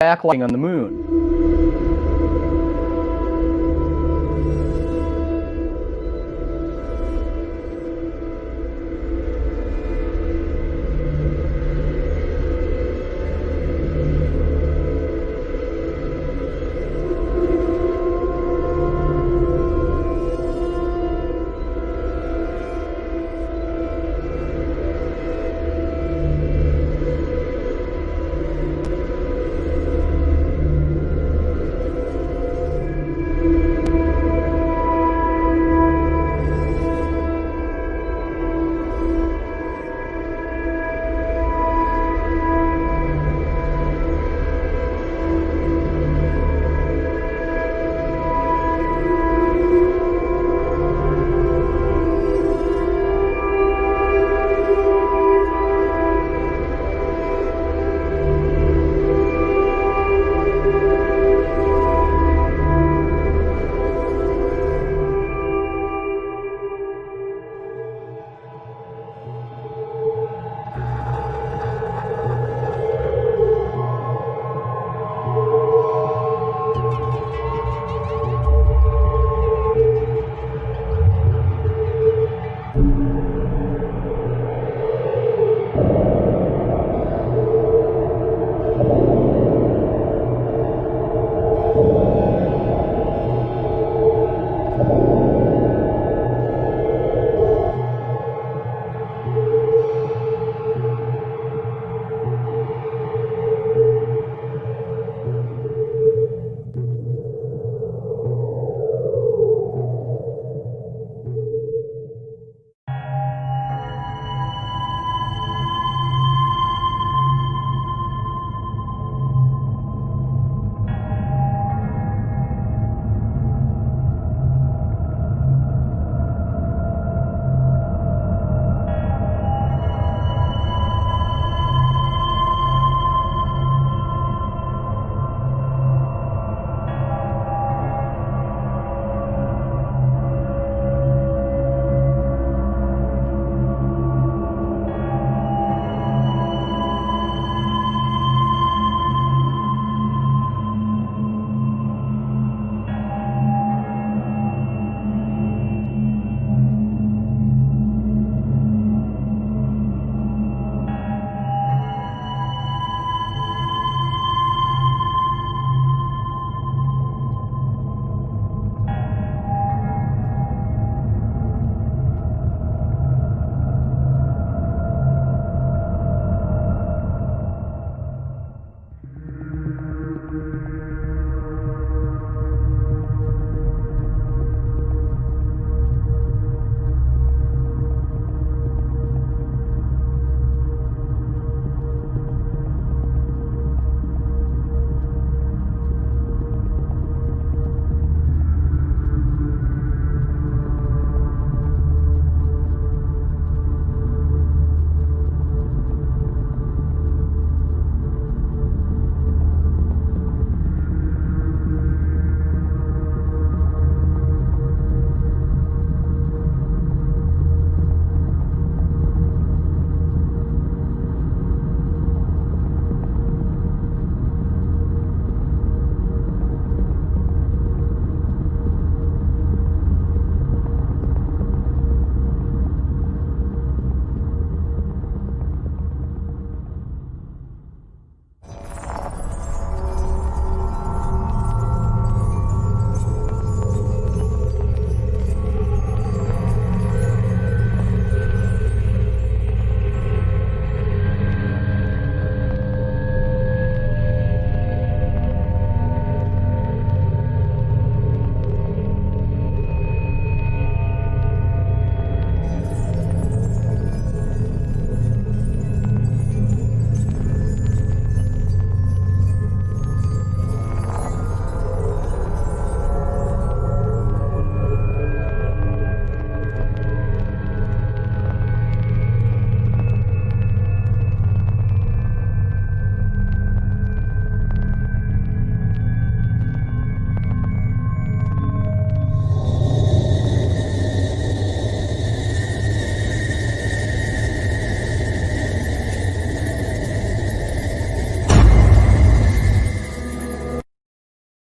backlighting on the moon.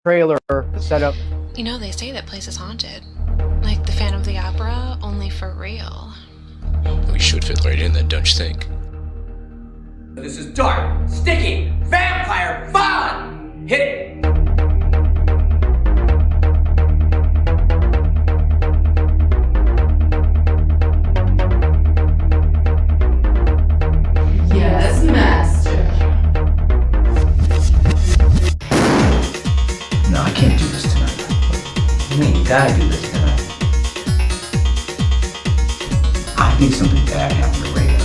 trailer set up. You know, they say that place is haunted. Like the Phantom of the Opera, only for real. We should fit right in then, don't you think? This is dark, sticky, vampire fun! Hit it! Yes, master. No, I can't do this tonight. What do you mean? You gotta do this tonight. I think something bad happened to Rita.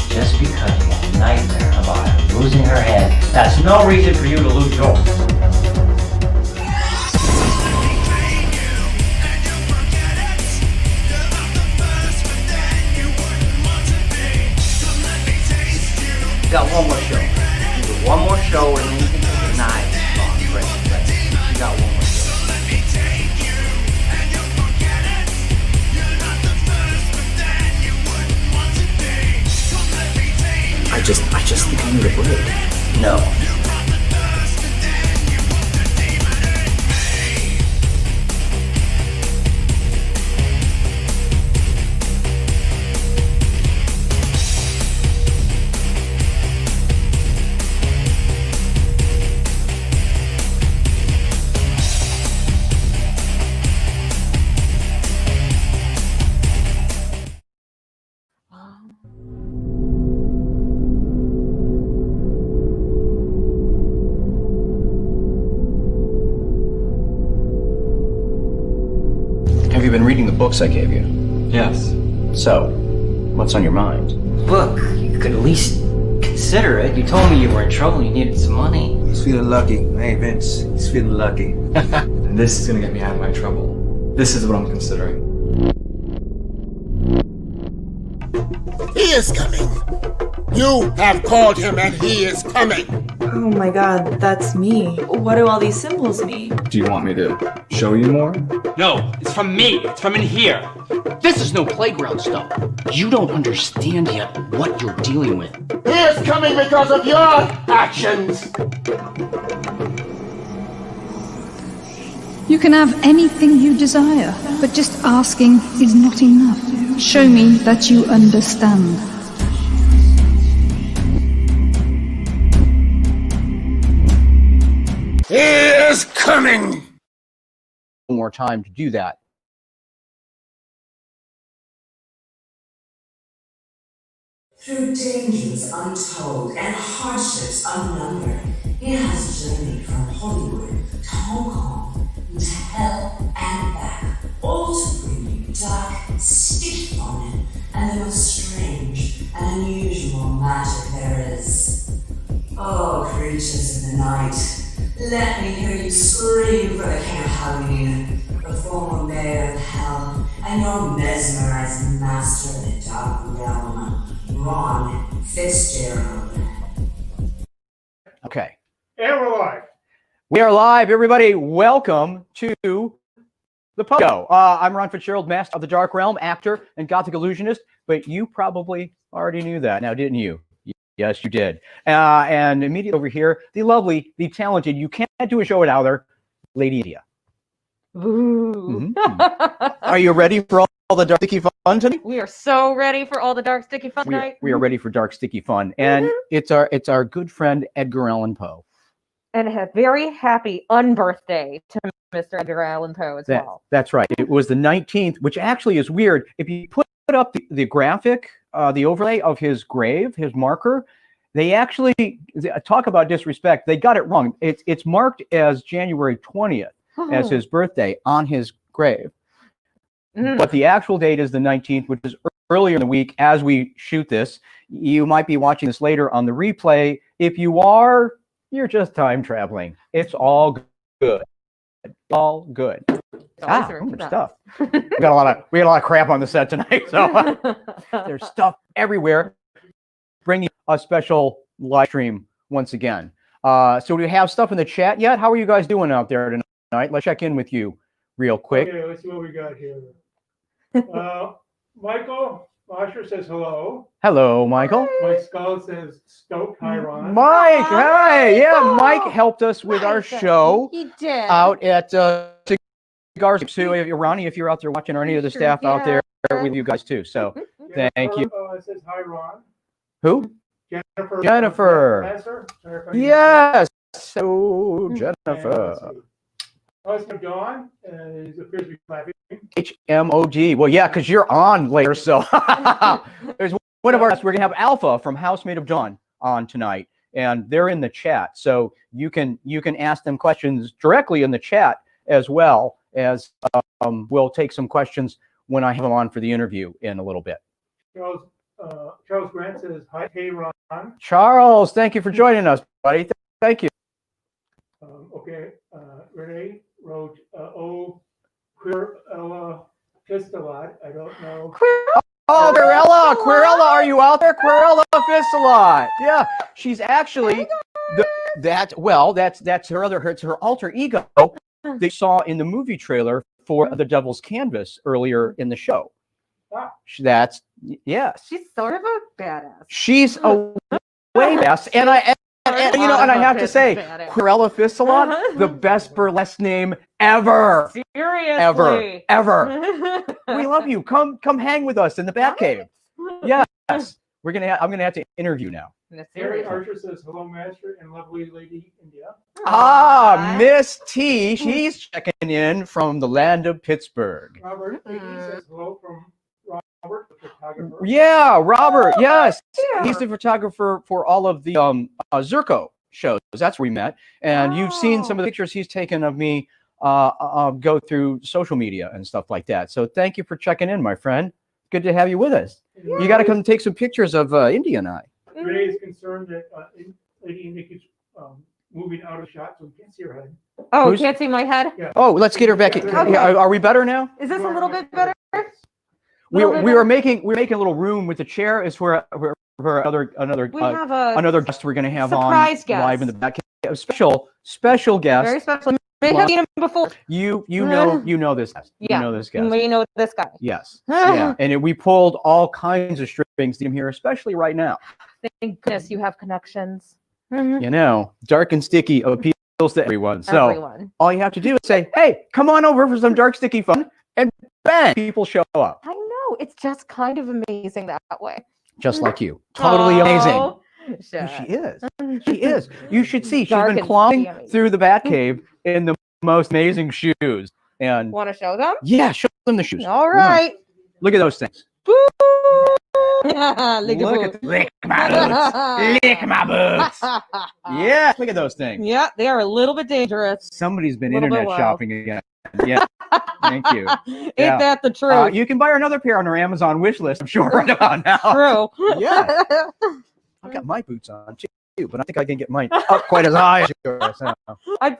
Just because you had a nightmare about her losing her head, that's no reason for you to lose yours. Got one more show. You do one more show and then you can take a knife. Great. You got one more show. I just think I need a break. No. Have you been reading the books I gave you? Yes. So, what's on your mind? Look, you could at least consider it. You told me you were in trouble and you needed some money. He's feeling lucky. Hey, Vince, he's feeling lucky. And this is gonna get me out of my trouble. This is what I'm considering. He is coming. You have called him and he is coming. Oh my god, that's me. What do all these symbols mean? Do you want me to show you more? No, it's from me. It's from in here. This is no playground stuff. You don't understand yet what you're dealing with. He is coming because of your actions. You can have anything you desire, but just asking is not enough. Show me that you understand. He is coming. One more time to do that. Through dangers untold and hardships unnumbered, he has journeyed from Hollywood to Hong Kong, into hell and back, all to bring you dark, sticky fun and the most strange and unusual magic there is. Oh, creatures of the night, let me hear you scream for the King of Halloween, the former mayor of hell, and your mesmerizing master of the dark realm, Ron Fitzgerald. Okay. And we're live. We are live, everybody. Welcome to the show. I'm Ron Fitzgerald, Master of the Dark Realm, actor and Gothic Illusionist, but you probably already knew that now, didn't you? Yes, you did. And immediately over here, the lovely, the talented, you can't do a show without her, Lady India. Ooh. Are you ready for all the dark, sticky fun tonight? We are so ready for all the dark, sticky fun tonight. We are ready for dark, sticky fun. And it's our good friend, Edgar Allan Poe. And a very happy unbirthday to Mr. Edgar Allan Poe as well. That's right. It was the 19th, which actually is weird. If you put up the graphic, the overlay of his grave, his marker, they actually talk about disrespect. They got it wrong. It's marked as January 20th as his birthday on his grave. But the actual date is the 19th, which is earlier in the week as we shoot this. You might be watching this later on the replay. If you are, you're just time traveling. It's all good. All good. Stuff. We had a lot of crap on the set tonight, so there's stuff everywhere. Bringing a special live stream once again. So do we have stuff in the chat yet? How are you guys doing out there tonight? Let's check in with you real quick. Okay, let's see what we got here. Michael, Osher says hello. Hello, Michael. Mike Skull says Stoke. Hi, Ron. Mike, hey, yeah, Mike helped us with our show He did. out at Cigars. So, Ronnie, if you're out there watching, or any of the staff out there with you guys too. So, thank you. Says hi, Ron. Who? Jennifer. Jennifer. Yes. So, Jennifer. Husband Dawn appears to be clapping. HMOG. Well, yeah, because you're on later. So there's one of our guests. We're gonna have Alpha from Housemate of Dawn on tonight, and they're in the chat. So you can ask them questions directly in the chat, as well as we'll take some questions when I have them on for the interview in a little bit. Charles Grant says hi, hey Ron. Charles, thank you for joining us, buddy. Thank you. Okay, Renee wrote, Quirella Pistolot. I don't know. Oh, Quirella, are you out there? Quirella Fistelot. Yeah, she's actually that's her alter ego they saw in the movie trailer for The Devil's Canvas earlier in the show. That's yes. She's sort of a badass. She's a way badass, and I have to say, Quirella Fistelot, the best burlesque name ever. Seriously. Ever. We love you. Come hang with us in the Batcave. Yes. I'm gonna have to interview now. Harry Archer says hello, Master and lovely Lady India. Miss T, she's checking in from the land of Pittsburgh. Robert says hello from Robert, the photographer. Yeah, Robert. Yes, he's the photographer for all of the Zirco shows. That's where we met, and you've seen some of the pictures he's taken of me go through social media and stuff like that. So thank you for checking in, my friend. Good to have you with us. You got to come take some pictures of India and I. Renee is concerned that Lady India keeps moving out of shot, so we can't see her head. Oh, can't see my head? Yeah. Oh, let's get her back. Okay. Are we better now? Is this a little bit better? We're making a little room with the chair. Is where another guest we're going to have on live in the back. A special guest. Very special. May have seen him before. You know this guest. Yeah. You know this guest. We know this guy. Yes. Yeah. And we pulled all kinds of strings to him here, especially right now. Thank goodness you have connections. You know, Dark and Sticky appeals to everyone. So all you have to do is say, "Hey, come on over for some Dark Sticky fun," and bang, people show up. I know. It's just kind of amazing that way. Just like you. Totally amazing. Sure. She is. She is. You should see. She's been clawing through the Batcave in the most amazing shoes. And want to show them? Yeah, show them the shoes. All right. Look at those things. Lick my boots. Lick my boots. Yeah, look at those things. Yeah, they are a little bit dangerous. Somebody's been internet shopping again. Yeah. Thank you. Ain't that the truth? You can buy another pair on our Amazon wish list, I'm sure, right about now. True. Yeah. I've got my boots on too, but I think I can get mine up quite as high as yours. So. I've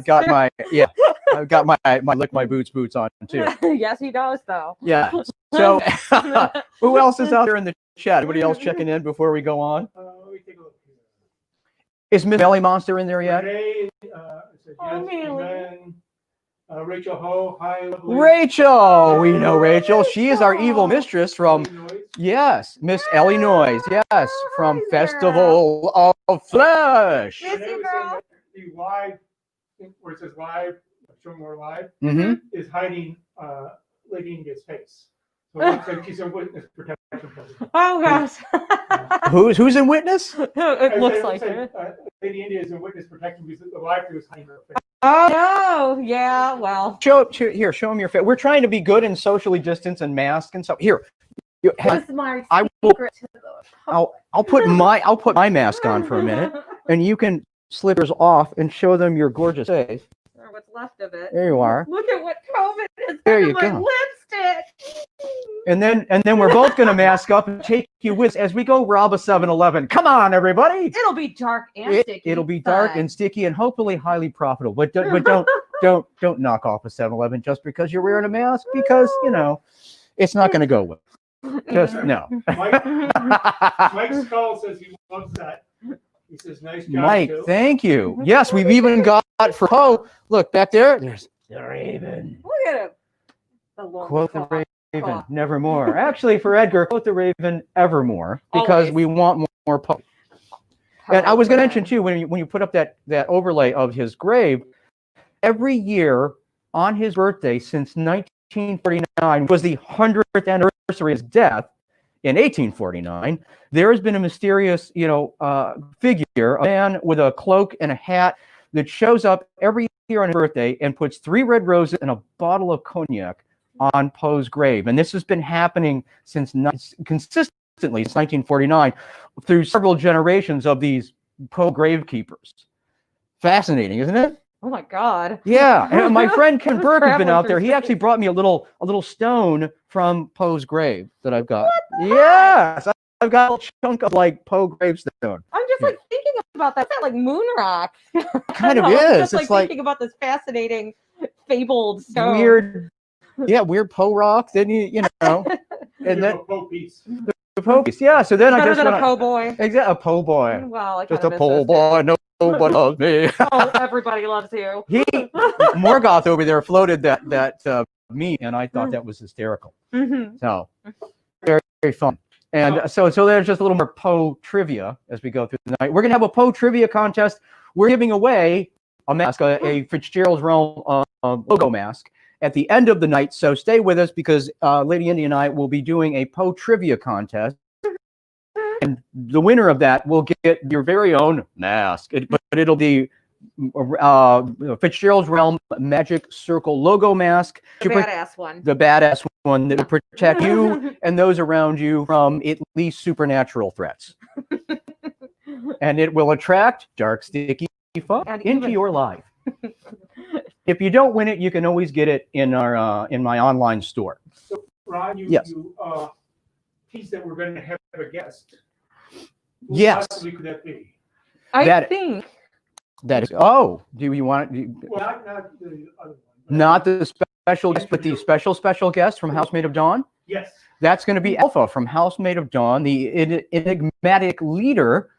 got my lick my boots on too. Yes, he does though. Yeah. So who else is out there in the chat? Anybody else checking in before we go on? We take a look here. Is Miss Belly Monster in there yet? Renee says yes. Rachel Ho, hi. Lovely. Rachel, we know Rachel. She is our evil mistress from, yes, Miss Ellie Noyes, yes, from Festival of Flesh. The live, where it says live, show more live, is hiding Lady India's face. So it looks like she's in witness protection. Oh gosh. Who's in witness? It looks like it. Lady India is in witness protection because the live view is hiding her face. Oh no! Yeah, well. Show them your face. We're trying to be good and socially distance and mask and stuff. Here, This is my secret to the I'll put my mask on for a minute, and you can slip yours off and show them your gorgeous face. Or what's left of it. There you are. Look at what COVID is. There you my go. Lipstick. And then we're both gonna mask up and take you with as we go rob a 7-Eleven. Come on, everybody! It'll be dark and sticky. It'll be dark and sticky and hopefully highly profitable. But don't knock off a 7-Eleven just because you're wearing a mask, because it's not gonna go well. Just no. Mike Skull says he loves that. He says nice job. Mike, too. thank you. Yes, we've even got for Poe. Look back there. There's the Raven. Look at him. Quote the Raven, nevermore. Actually, for Edgar, quote the Raven, evermore, because we want more Poe. And I was going to mention too, when you put up that overlay of his grave, every year on his birthday since 1949 was the 100th anniversary of his death in 1849. There has been a mysterious, figure, a man with a cloak and a hat that shows up every year on his birthday and puts 3 red roses and a bottle of cognac on Poe's grave. And this has been happening consistently since 1949 through several generations of these Poe gravekeepers. Fascinating, isn't it? Oh my God. Yeah, and my friend Ken Burke has been out there. He actually brought me a little stone from Poe's grave that I've got. Yes, I've got a chunk of like Poe gravestone. I'm just like thinking about that. Is that like moon rock? Kind of is. Just like thinking about this fascinating, fabled stone. Weird Poe rock. Then you know, and then Poe piece. The Poe piece. Yeah. So then Better I just than a Poe boy. Exactly, a Poe boy. Well, I just a Poe boy. Nobody loves me. Oh, everybody loves you. Morgoth over there floated that meme, and I thought that was hysterical. So very, very fun. And so there's just a little more Poe trivia as we go through the night. We're gonna have a Poe trivia contest. We're giving away a mask, a Fitzgerald's Realm logo mask at the end of the night. So stay with us because Lady Indy and I will be doing a Poe trivia contest. And the winner of that will get your very own mask. But it'll be Fitzgerald's Realm Magic Circle logo mask. The badass one. The badass one that will protect you and those around you from at least supernatural threats. And it will attract dark, sticky fun into your life. If you don't win it, you can always get it in our in my online store. So, Ron, you teased that we're going to have a guest. Who possibly could that be? I think that is. Oh, do you want it? Well, not the other one. Not the special guest, but the special guest from Housemaid of Dawn? Yes. That's going to be Alpha from Housemaid of Dawn, the enigmatic leader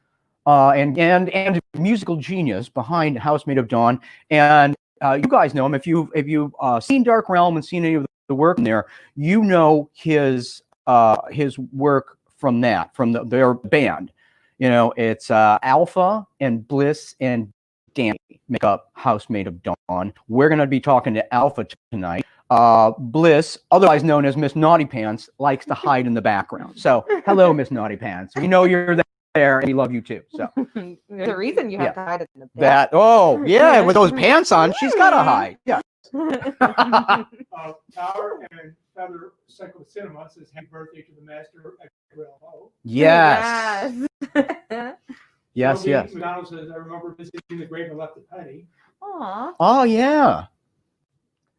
and musical genius behind Housemaid of Dawn. And you guys know him. If you've seen Dark Realm and seen any of the work in there, you know his work from their band. You know, it's Alpha and Bliss and Danny make up Housemaid of Dawn. We're going to be talking to Alpha tonight. Bliss, otherwise known as Miss Naughty Pants, likes to hide in the background. So, hello, Miss Naughty Pants. We know you're there, and we love you too. So, the reason you have to hide it in the back. With those pants on, she's got to hide. Yeah. Tower and Feather Cycle Cinema says happy birthday to the master Edgar. Yes. Yes. McDonald says I remember visiting the grave and left a penny. Aww. Oh yeah.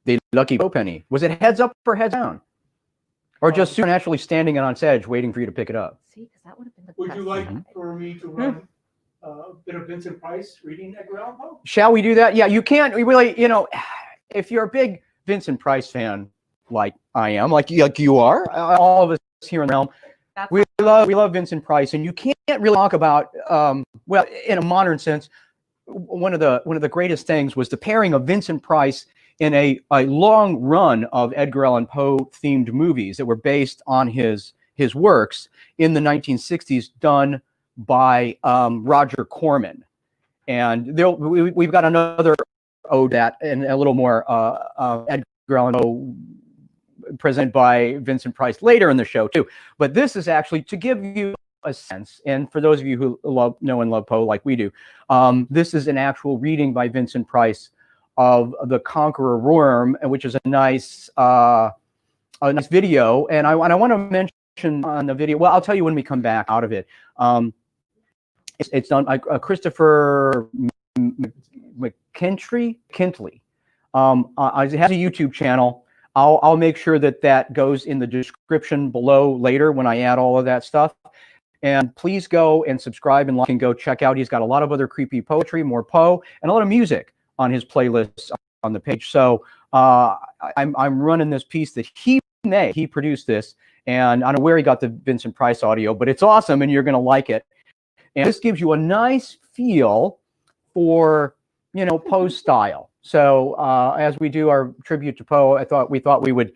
The lucky Poe penny. Was it heads up or heads down? Or just supernaturally standing on its edge waiting for you to pick it up? See, because that would have been the Would you like for me to run a bit of Vincent Price reading Edgar Allan Poe? Shall we do that? Yeah, you can't really, if you're a big Vincent Price fan like I am, like you are, all of us here in the realm, we love Vincent Price, and you can't really talk about in a modern sense. One of the greatest things was the pairing of Vincent Price in a long run of Edgar Allan Poe themed movies that were based on his works in the 1960s, done by Roger Corman. And we've got another ode that and a little more Edgar Allan Poe presented by Vincent Price later in the show too. But this is actually to give you a sense, and for those of you who know and love Poe like we do, this is an actual reading by Vincent Price of The Conqueror Worm, which is a nice video. And I want to mention on the video. Well, I'll tell you when we come back out of it. It's done by Christopher Kintley. It has a YouTube channel. I'll make sure that goes in the description below later when I add all of that stuff. And please go and subscribe and like and go check out. He's got a lot of other creepy poetry, more Poe, and a lot of music on his playlists on the page. So I'm running this piece that he made. He produced this, and I don't know where he got the Vincent Price audio, but it's awesome, and you're going to like it. And this gives you a nice feel for Poe's style. So as we do our tribute to Poe, we thought we would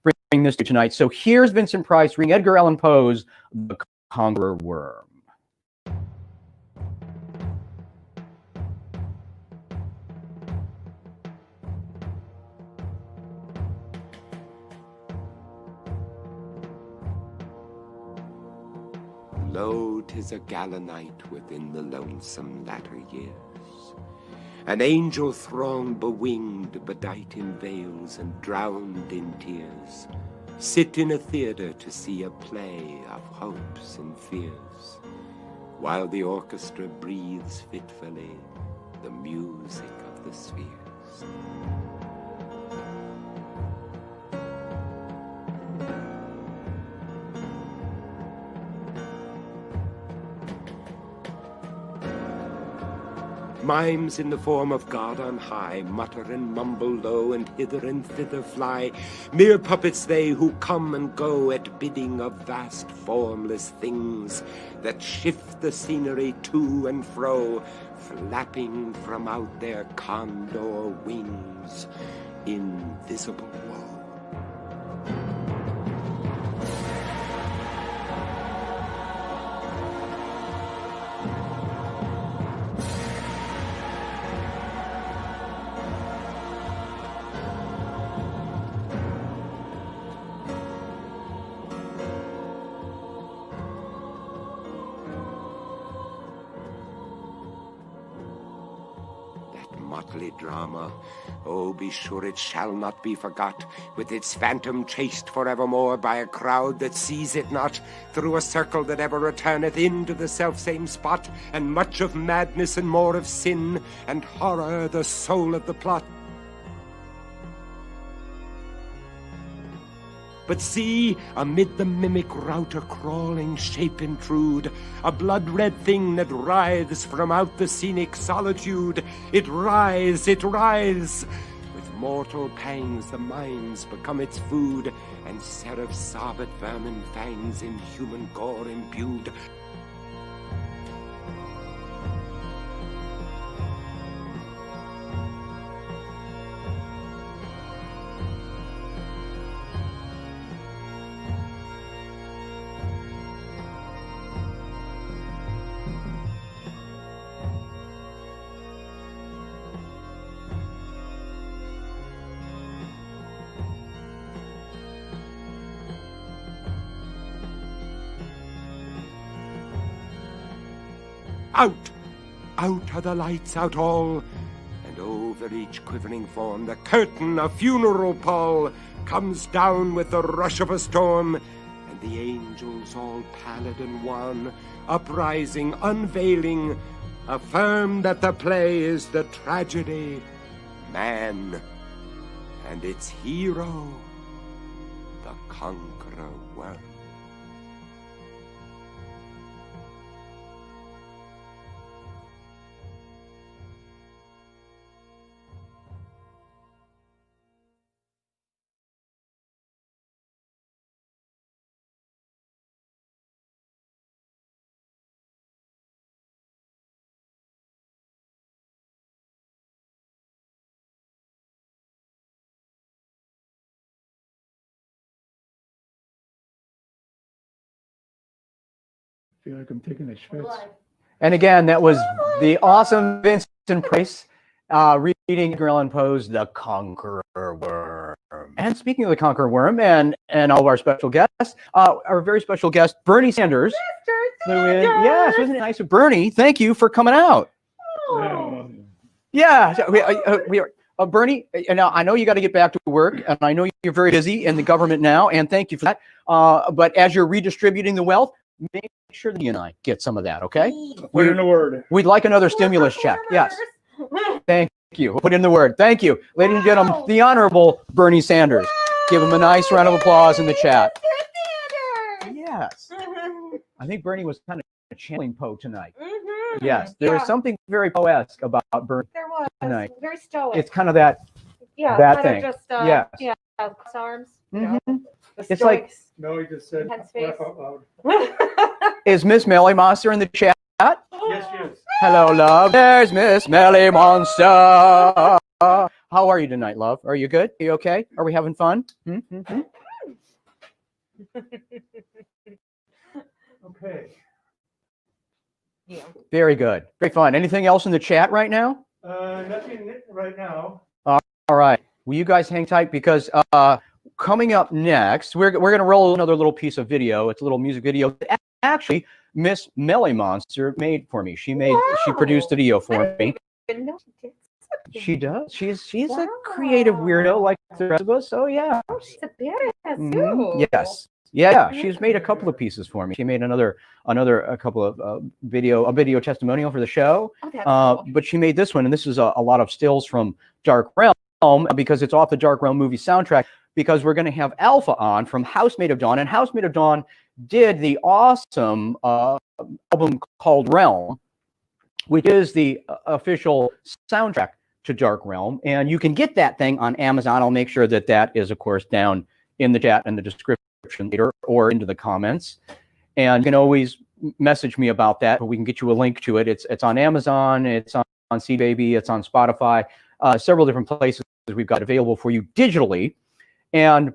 bring this to tonight. So here's Vincent Price reading Edgar Allan Poe's The Conqueror Worm. Lo, 'tis a gala night within the lonesome latter years. An angel throng bewinged, bedight in veils and drowned in tears, sit in a theatre to see a play of hopes and fears, while the orchestra breathes fitfully the music of the spheres. Mimes in the form of God on high mutter and mumble low, and hither and thither fly. Mere puppets they who come and go at bidding of vast formless things that shift the scenery to and fro, flapping from out their condor wings, invisible woe. Motley drama, oh, be sure it shall not be forgot, with its phantom chased forevermore by a crowd that sees it not, through a circle that ever returneth into the selfsame spot, and much of madness and more of sin, and horror the soul of the plot. But see, amid the mimic rout a crawling shape intrude, a blood-red thing that writhes from out the scenic solitude. It writhes, with mortal pangs the mimes become its food, and seraphs sob at vermin fangs in human gore imbued. Out are the lights, out all, and over each quivering form the curtain of funeral pall comes down with the rush of a storm, and the angels all pallid and wan, uprising, unveiling, affirm that the play is the tragedy, man, and its hero, the conqueror worm. I feel like I'm taking a schwitz. And again, that was the awesome Vincent Price reading Edgar Allan Poe's The Conqueror Worm. And speaking of The Conqueror Worm and all of our special guests, our very special guest, Bernie Sanders, flew in. Yes, wasn't it nice of Bernie? Thank you for coming out. Oh. Yeah, we are. Bernie, now I know you got to get back to work, and I know you're very busy in the government now, and thank you for that. But as you're redistributing the wealth, make sure that you and I get some of that, okay? Put in the word. We'd like another stimulus check. Yes. Thank you. We'll put in the word. Thank you. Ladies and gentlemen, the Honorable Bernie Sanders. Give him a nice round of applause in the chat. Yes. I think Bernie was kind of channeling Poe tonight. Yes. There was something very Poe-esque about Bernie tonight. Very stoic. It's kind of that thing. Just, yes. Yeah, cross arms. It's like, No, he just said laugh out loud. is Miss Melly Monster in the chat? Yes, she is. Hello, love. There's Miss Melly Monster. How are you tonight, love? Are you good? Are you okay? Are we having fun? Okay. Yeah. Very good. Very fun. Anything else in the chat right now? Nothing right now. All right. Will you guys hang tight because coming up next, we're going to roll another little piece of video. It's a little music video. Actually, Miss Melly Monster made for me. She produced the video for me. She does. She's a creative weirdo like the rest of us. So yeah. Oh, she's a badass too. Yes. Yeah. She's made a couple of pieces for me. She made a couple of video testimonial for the show. Oh, that's cool. But she made this one, and this is a lot of stills from Dark Realm because it's off the Dark Realm movie soundtrack. Because we're going to have Alpha on from Housemaid of Dawn, and Housemaid of Dawn did the awesome album called Realm, which is the official soundtrack to Dark Realm, and you can get that thing on Amazon. I'll make sure that is, of course, down in the chat and the description later or into the comments. And you can always message me about that, but we can get you a link to it. It's on Amazon, it's on C Baby, it's on Spotify, several different places we've got available for you digitally. And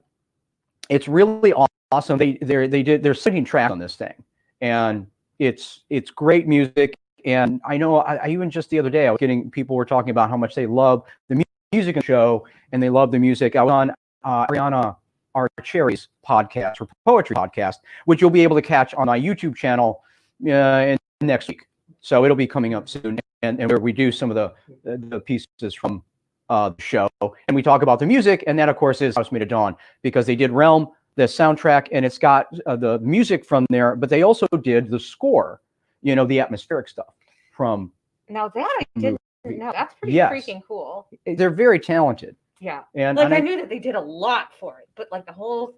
it's really awesome. They're sitting track on this thing, and it's great music. And I know I even just the other day I was getting people were talking about how much they love the music in the show and they love the music. I was on Ariana Archerry's podcast or poetry podcast, which you'll be able to catch on my YouTube channel next week. So it'll be coming up soon, and where we do some of the pieces from the show, and we talk about the music, and that of course is Housemaid of Dawn, because they did Realm, the soundtrack, and it's got the music from there, but they also did the score, the atmospheric stuff from. Now that I didn't know, that's pretty freaking cool. They're very talented. Yeah, and I knew that they did a lot for it, but like the whole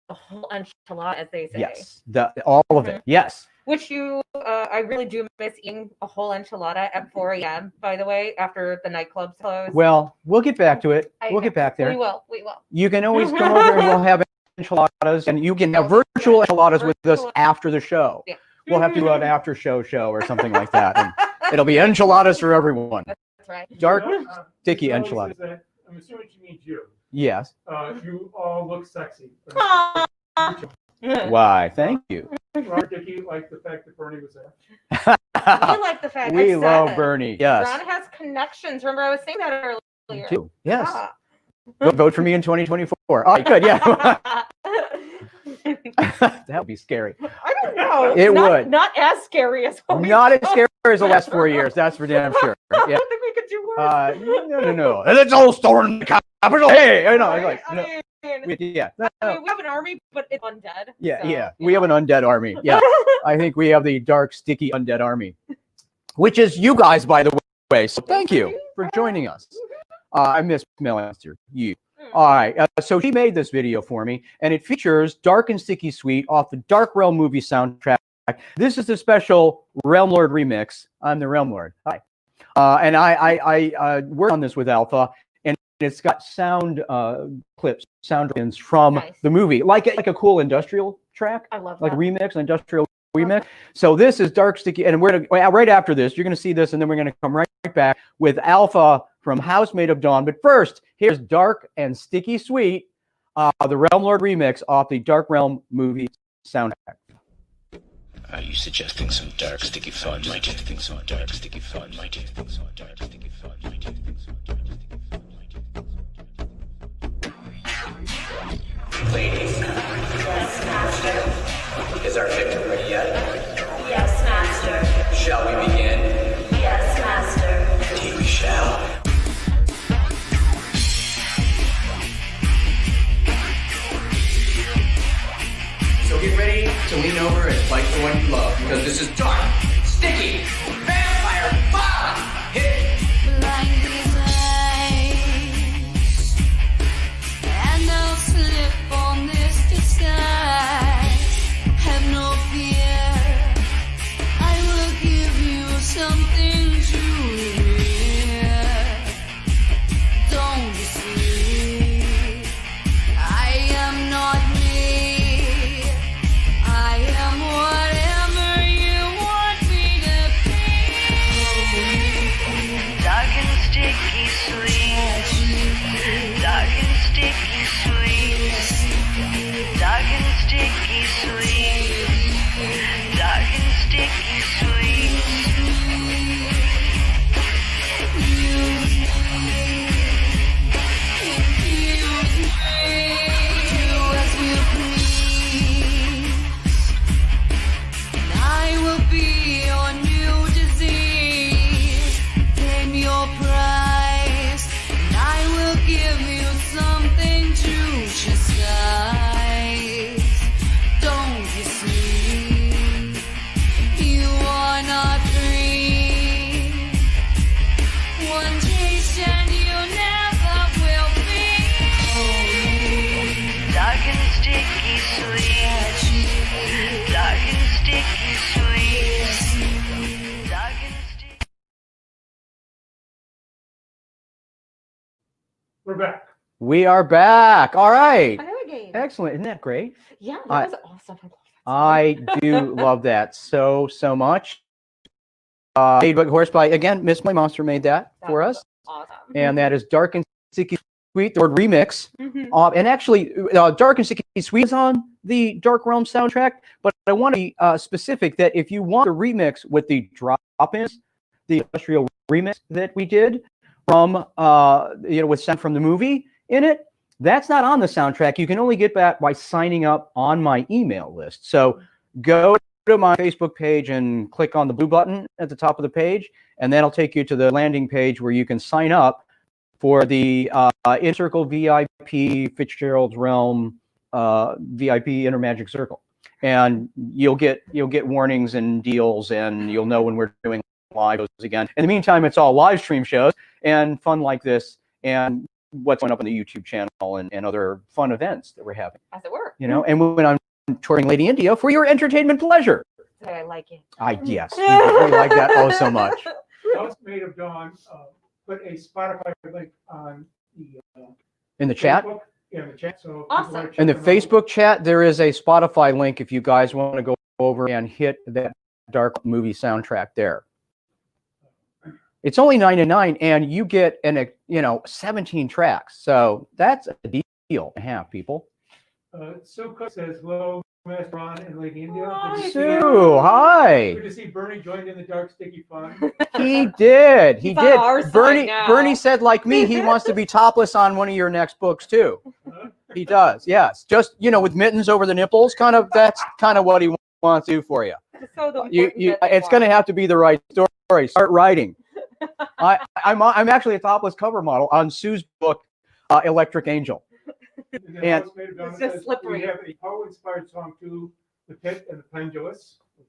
enchilada, as they say. Yes, all of it. Yes. Which I really do miss eating a whole enchilada at 4 a.m., by the way, after the nightclubs close. Well, we'll get back to it. We'll get back there. We will. You can always come over and we'll have enchiladas, and you can have virtual enchiladas with us after the show. Yeah. We'll have to do an after show or something like that. And it'll be enchiladas for everyone. That's right. Dark, sticky enchilada. I'm assuming she means you. Yes. You all look sexy. Why? Thank you. Ron Dickey liked the fact that Bernie was there. We like the fact we love Bernie. Yes. Ron has connections. Remember, I was saying that earlier. Too. Yes. Vote for me in 2024. All right, good. Yeah. That would be scary. I don't know. It would. Not as scary as not as scary as the last 4 years. That's for damn sure. Yeah. I don't think we could do worse. No. And it's all stolen the capital. Hey, I know. We have an army, but it's undead. Yeah, we have an undead army. Yeah, I think we have the dark, sticky undead army, which is you guys, by the way. So thank you for joining us. I miss Melanster. You. All right. So she made this video for me, and it features Dark and Sticky Sweet off the Dark Realm movie soundtrack. This is the special Realm Lord remix. I'm the Realm Lord. Hi. And I worked on this with Alpha. It's got sound clips, sound pins from the movie, like a cool industrial track. I love like that. Remix, an industrial remix. So this is Dark Sticky, and we're gonna right after this, you're gonna see this, and then we're gonna come right back with Alpha from Housemaid of Dawn. But first, here's Dark and Sticky Sweet, the Realm Lord remix off the Dark Realm movie soundtrack. Are you suggesting some dark, sticky fun? Might you think some dark, sticky fun? Might you think some dark, sticky fun? Might you think some dark, sticky fun? Ladies, yes, Master. Is our victim ready yet? Yes, Master. Shall we begin? Yes, Master. Indeed we shall. So get ready to lean over and fight the one you love, because this is dark, sticky, vampire fun! Hit it! And I'll slip on this disguise. Have no fear, I will give you something to hear. Don't you see, I am not me. I am whatever you want me to be. We're back. We are back. All right. Hello again. Excellent. Isn't that great? Yeah, that was awesome. I do love that so much. Made Horse by, again, Miss My Monster made that for us. Awesome. And that is Dark and Sticky Sweet, the word remix. Mhm. And actually, Dark and Sticky Sweet is on the Dark Realm soundtrack, but I want to be specific that if you want a remix with the drop-ins, the industrial remix that we did from, with sound from the movie in it, that's not on the soundtrack. You can only get that by signing up on my email list. So go to my Facebook page and click on the blue button at the top of the page, and that'll take you to the landing page where you can sign up for the In Circle VIP Fitzgerald's Realm VIP Inner Magic Circle, and you'll get warnings and deals, and you'll know when we're doing live shows again. In the meantime, it's all live stream shows and fun like this, and what's going up on the YouTube channel and other fun events that we're having. As it were. And when I'm touring Lady India for your entertainment pleasure. I like it. Yes, we like that so much. House Made of Dawn put a Spotify link on the In the chat? Facebook. Yeah, in the chat. So awesome. In the Facebook chat, there is a Spotify link if you guys want to go over and hit that Dark movie soundtrack there. It's only $9.99, and you get 17 tracks. So that's a deal to have, people. Sue Cook says, hello, Master Ron and Lady India. Sue, hi. Good to see Bernie joined in the Dark Sticky Fun. He did. He He's on did. our side now. Bernie said, like me, he wants to be topless on one of your next books, too. He does, yes. Just, with mittens over the nipples, that's kind of what he wants to do for you. It's going to have to be the right story. Start writing. I'm actually a topless cover model on Sue's book, Electric Angel. And it's just slippery. We have a Poe-inspired song too, The Pit and the Pendulous, which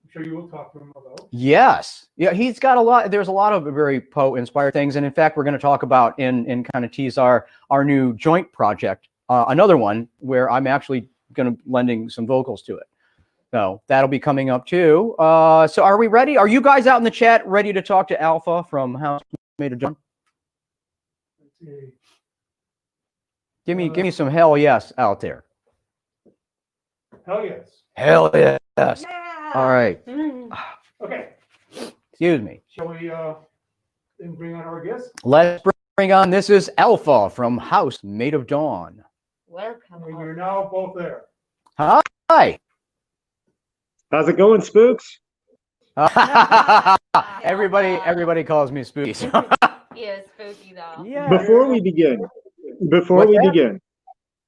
I'm sure you will talk to him about. Yes. Yeah, he's got a lot. There's a lot of very Poe-inspired things. And in fact, we're going to talk about and kind of tease our new joint project, another one where I'm actually going to lending some vocals to it. So that'll be coming up too. So are we ready? Are you guys out in the chat ready to talk to Alpha from House Made of Dawn? Let's see. Give me some hell yes out there. Hell yes. Hell yes. Yeah. All right. Okay. Excuse me. Shall we then bring on our guest? Let's bring on. This is Alpha from House Made of Dawn. Welcome. And you're now both there. Hi. How's it going, Spooks? Everybody calls me Spooky. So. He is spooky though. Yeah. Before we begin,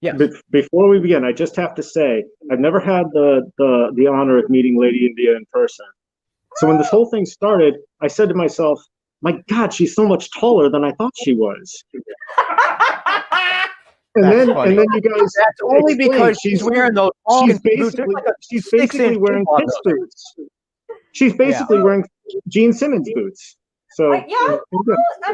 yes. Before we begin, I just have to say I've never had the honor of meeting Lady India in person. So when this whole thing started, I said to myself, "My God, she's so much taller than I thought she was." And then you guys. That's only because she's wearing those. She's basically wearing Pitts boots. She's basically wearing Gene Simmons boots. So I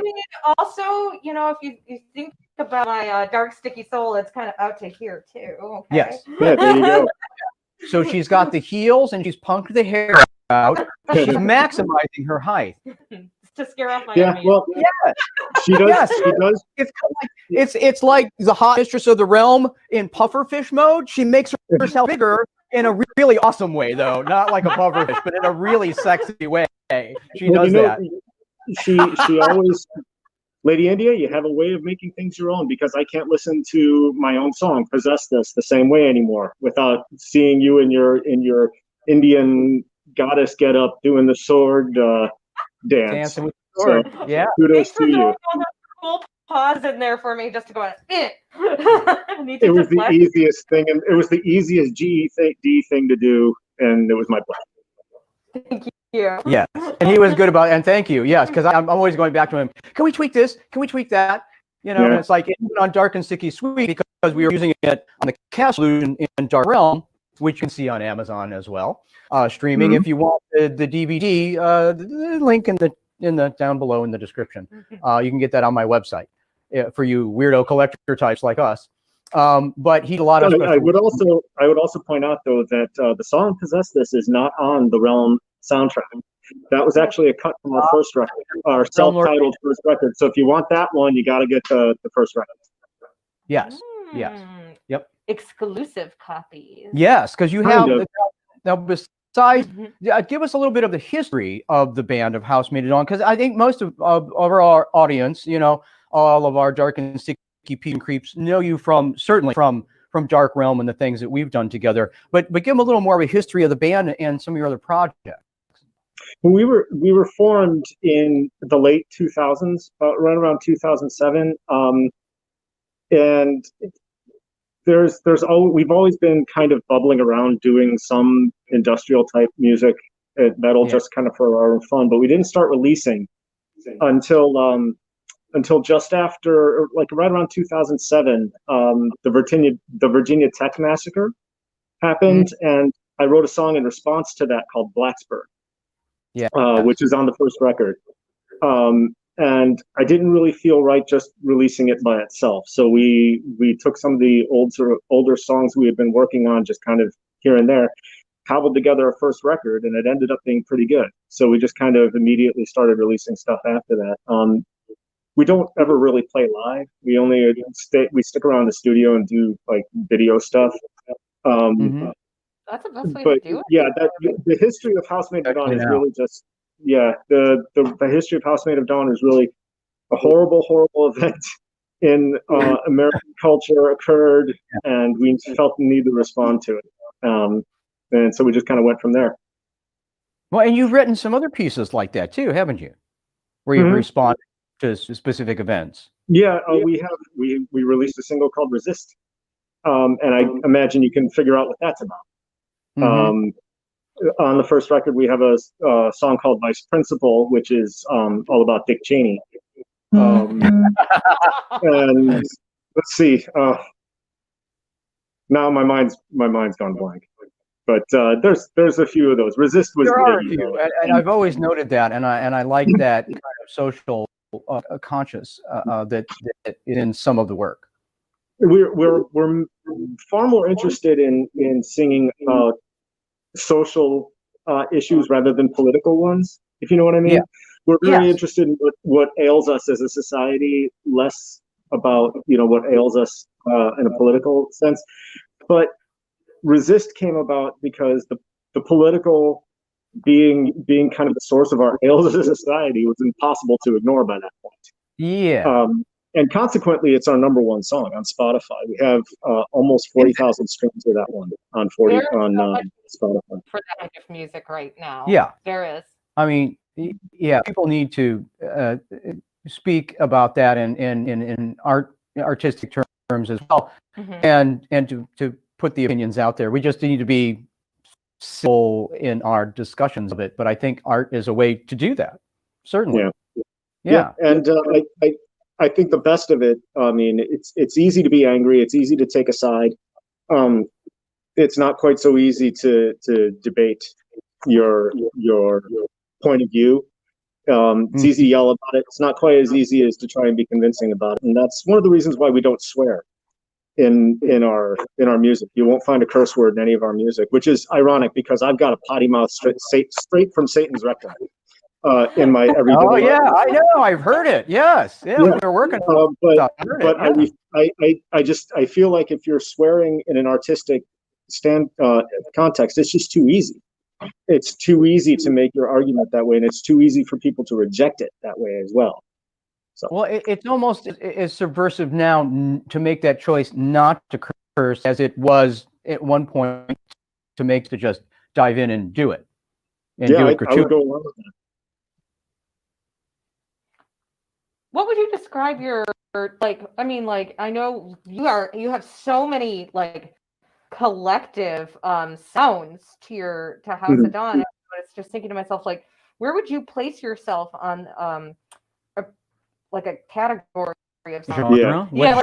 mean, also, if you think about my Dark Sticky Soul, it's kind of out to here too. Okay? Yes. Yeah, there you go. So she's got the heels and she's punked the hair out. She's maximizing her height. To scare off my enemies. Well, yeah, she does. Yes. She does. It's like the hot mistress of the realm in pufferfish mode. She makes herself bigger in a really awesome way, though, not like a pufferfish, but in a really sexy way. She does that. She always, Lady India, you have a way of making things your own, because I can't listen to my own song "Possess This" the same way anymore without seeing you in your Indian goddess getup doing the sword dance. Dancing with the sword. So, yeah. Kudos to you. Cool pause in there for me just to go. It was the easiest thing, and it was the easiest GED thing to do, and it was my pleasure. Thank you. Yes, and he was good about it, and thank you. Yes, because I'm always going back to him. Can we tweak this? Can we tweak that? And it's like even on Dark and Sticky Sweet, because we were using it on the cast solution in Dark Realm, which you can see on Amazon as well, streaming. If you want the DVD, the link in the down below in the description. You can get that on my website for you weirdo collector types like us. But he did a lot of. I would also point out though that the song "Possess This" is not on the Realm soundtrack. That was actually a cut from our first record, our self-titled first record. So if you want that one, you got to get the first record. Yes. Yes. Yep. Exclusive copies. Yes, because you have Kind of. now besides, give us a little bit of the history of the band of House Made It On, because I think most of our audience, you know, all of our Dark and Sticky Peas and Creeps know you certainly from Dark Realm and the things that we've done together. But give them a little more of a history of the band and some of your other projects. We were formed in the late 2000s, right around 2007, and we've always been kind of bubbling around doing some industrial type music, metal, just kind of for our own fun. But we didn't start releasing until just after, like right around 2007, the Virginia Tech massacre happened, and I wrote a song in response to that called Blacksburg. Which is on the first record. And I didn't really feel right just releasing it by itself. So we took some of the older songs we had been working on, just kind of here and there, cobbled together a first record, and it ended up being pretty good. So we just kind of immediately started releasing stuff after that. We don't ever really play live. We only stick around the studio and do like video stuff. That's the best way to do it. Yeah, the history of House Made of Dawn is really just, the history of House Made of Dawn is really a horrible event in American culture occurred, and we felt the need to respond to it. And so we just kind of went from there. Well, and you've written some other pieces like that too, haven't you? Where you've responded to specific events. Yeah, we released a single called Resist. And I imagine you can figure out what that's about. On the first record, we have a song called Vice Principal, which is all about Dick Cheney. And let's see. Now my mind's gone blank. But there's a few of those. Resist was there are a few, and I've always noted that, and I like that kind of social conscious that in some of the work. We're far more interested in singing about social issues rather than political ones, if you know what I mean. Yeah. We're very interested in what ails us as a society, less about what ails us in a political sense. But Resist came about because the political being kind of the source of our ails as a society was impossible to ignore by that point. Yeah. And consequently, it's our number one song on Spotify. We have almost 40,000 streams of that one on Spotify. For that kind of music right now. Yeah. There is. I mean, yeah, people need to speak about that in artistic terms as well, and to put the opinions out there. We just need to be civil in our discussions of it. But I think art is a way to do that. Certainly. Yeah. And I think the best of it, I mean, it's easy to be angry. It's easy to take a side. It's not quite so easy to debate your point of view. It's easy to yell about it. It's not quite as easy as to try and be convincing about it. And that's one of the reasons why we don't swear in our music. You won't find a curse word in any of our music, which is ironic because I've got a potty mouth straight from Satan's rectum. In my everyday life. Yeah, I know. I've heard it. Yes. Yeah. We're working. I feel like if you're swearing in an artistic context, it's just too easy. It's too easy to make your argument that way, and it's too easy for people to reject it that way as well. So. Well, it's almost as subversive now to make that choice not to curse as it was at one point to just dive in and do it. And do it I would go along with that. What would you describe your I know you have so many collective sounds to House of Dawn. I was just thinking to myself, where would you place yourself on a category of sound? It's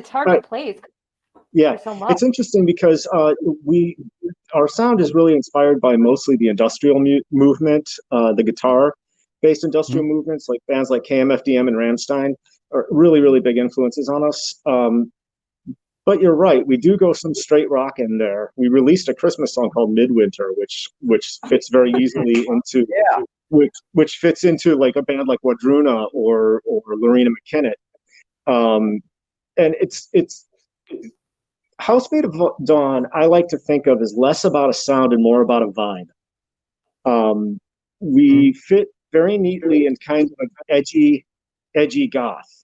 hard to place. Yeah, it's interesting because our sound is really inspired by mostly the industrial movement, the guitar-based industrial movements, like bands like KMFDM and Rammstein are really, really big influences on us. But you're right. We do go some straight rock in there. We released a Christmas song called Midwinter, which fits very easily into which fits into like a band like Wadruna or Lorena McKennitt. And it's Housemaid of Dawn. I like to think of as less about a sound and more about a vibe. We fit very neatly in kind of edgy goth.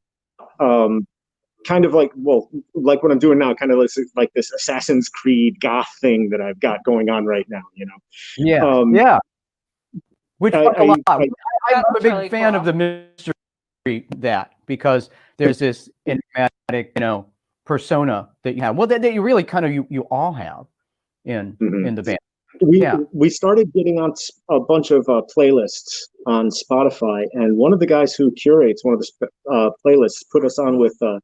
Kind of like what I'm doing now, kind of like this Assassin's Creed goth thing that I've got going on right now, you know. Yeah. Which a lot. I'm a big really fan cool. of the mystery because there's this enigmatic, persona that you have. Well, that you really kind of you all have in the band. We started getting on a bunch of playlists on Spotify, and one of the guys who curates one of the playlists put us on with a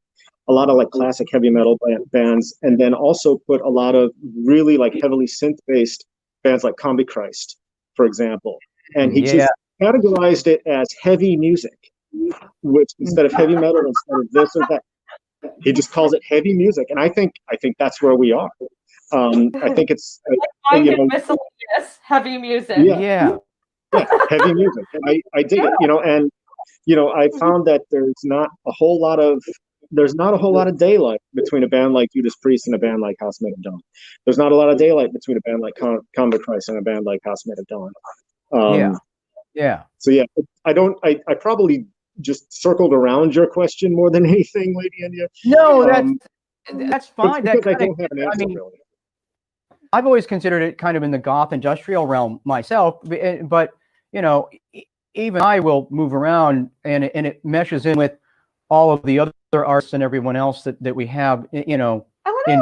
lot of like classic heavy metal bands, and then also put a lot of really like heavily synth-based bands like Combi Christ, for example. And he just categorized it as heavy music, which instead of heavy metal, instead of this or that, he just calls it heavy music. And I think that's where we are. I think it's miscellaneous heavy music. Yeah, heavy music. And I dig it, and I found that there's not a whole lot of daylight between a band like Judas Priest and a band like Housemaid of Dawn. There's not a lot of daylight between a band like Combat Christ and a band like Housemaid of Dawn. So I probably just circled around your question more than anything, Lady India. No, that's fine. I don't have an answer, really. I've always considered it kind of in the goth industrial realm myself, but even I will move around, and it meshes in with all of the other artists and everyone else that we have, in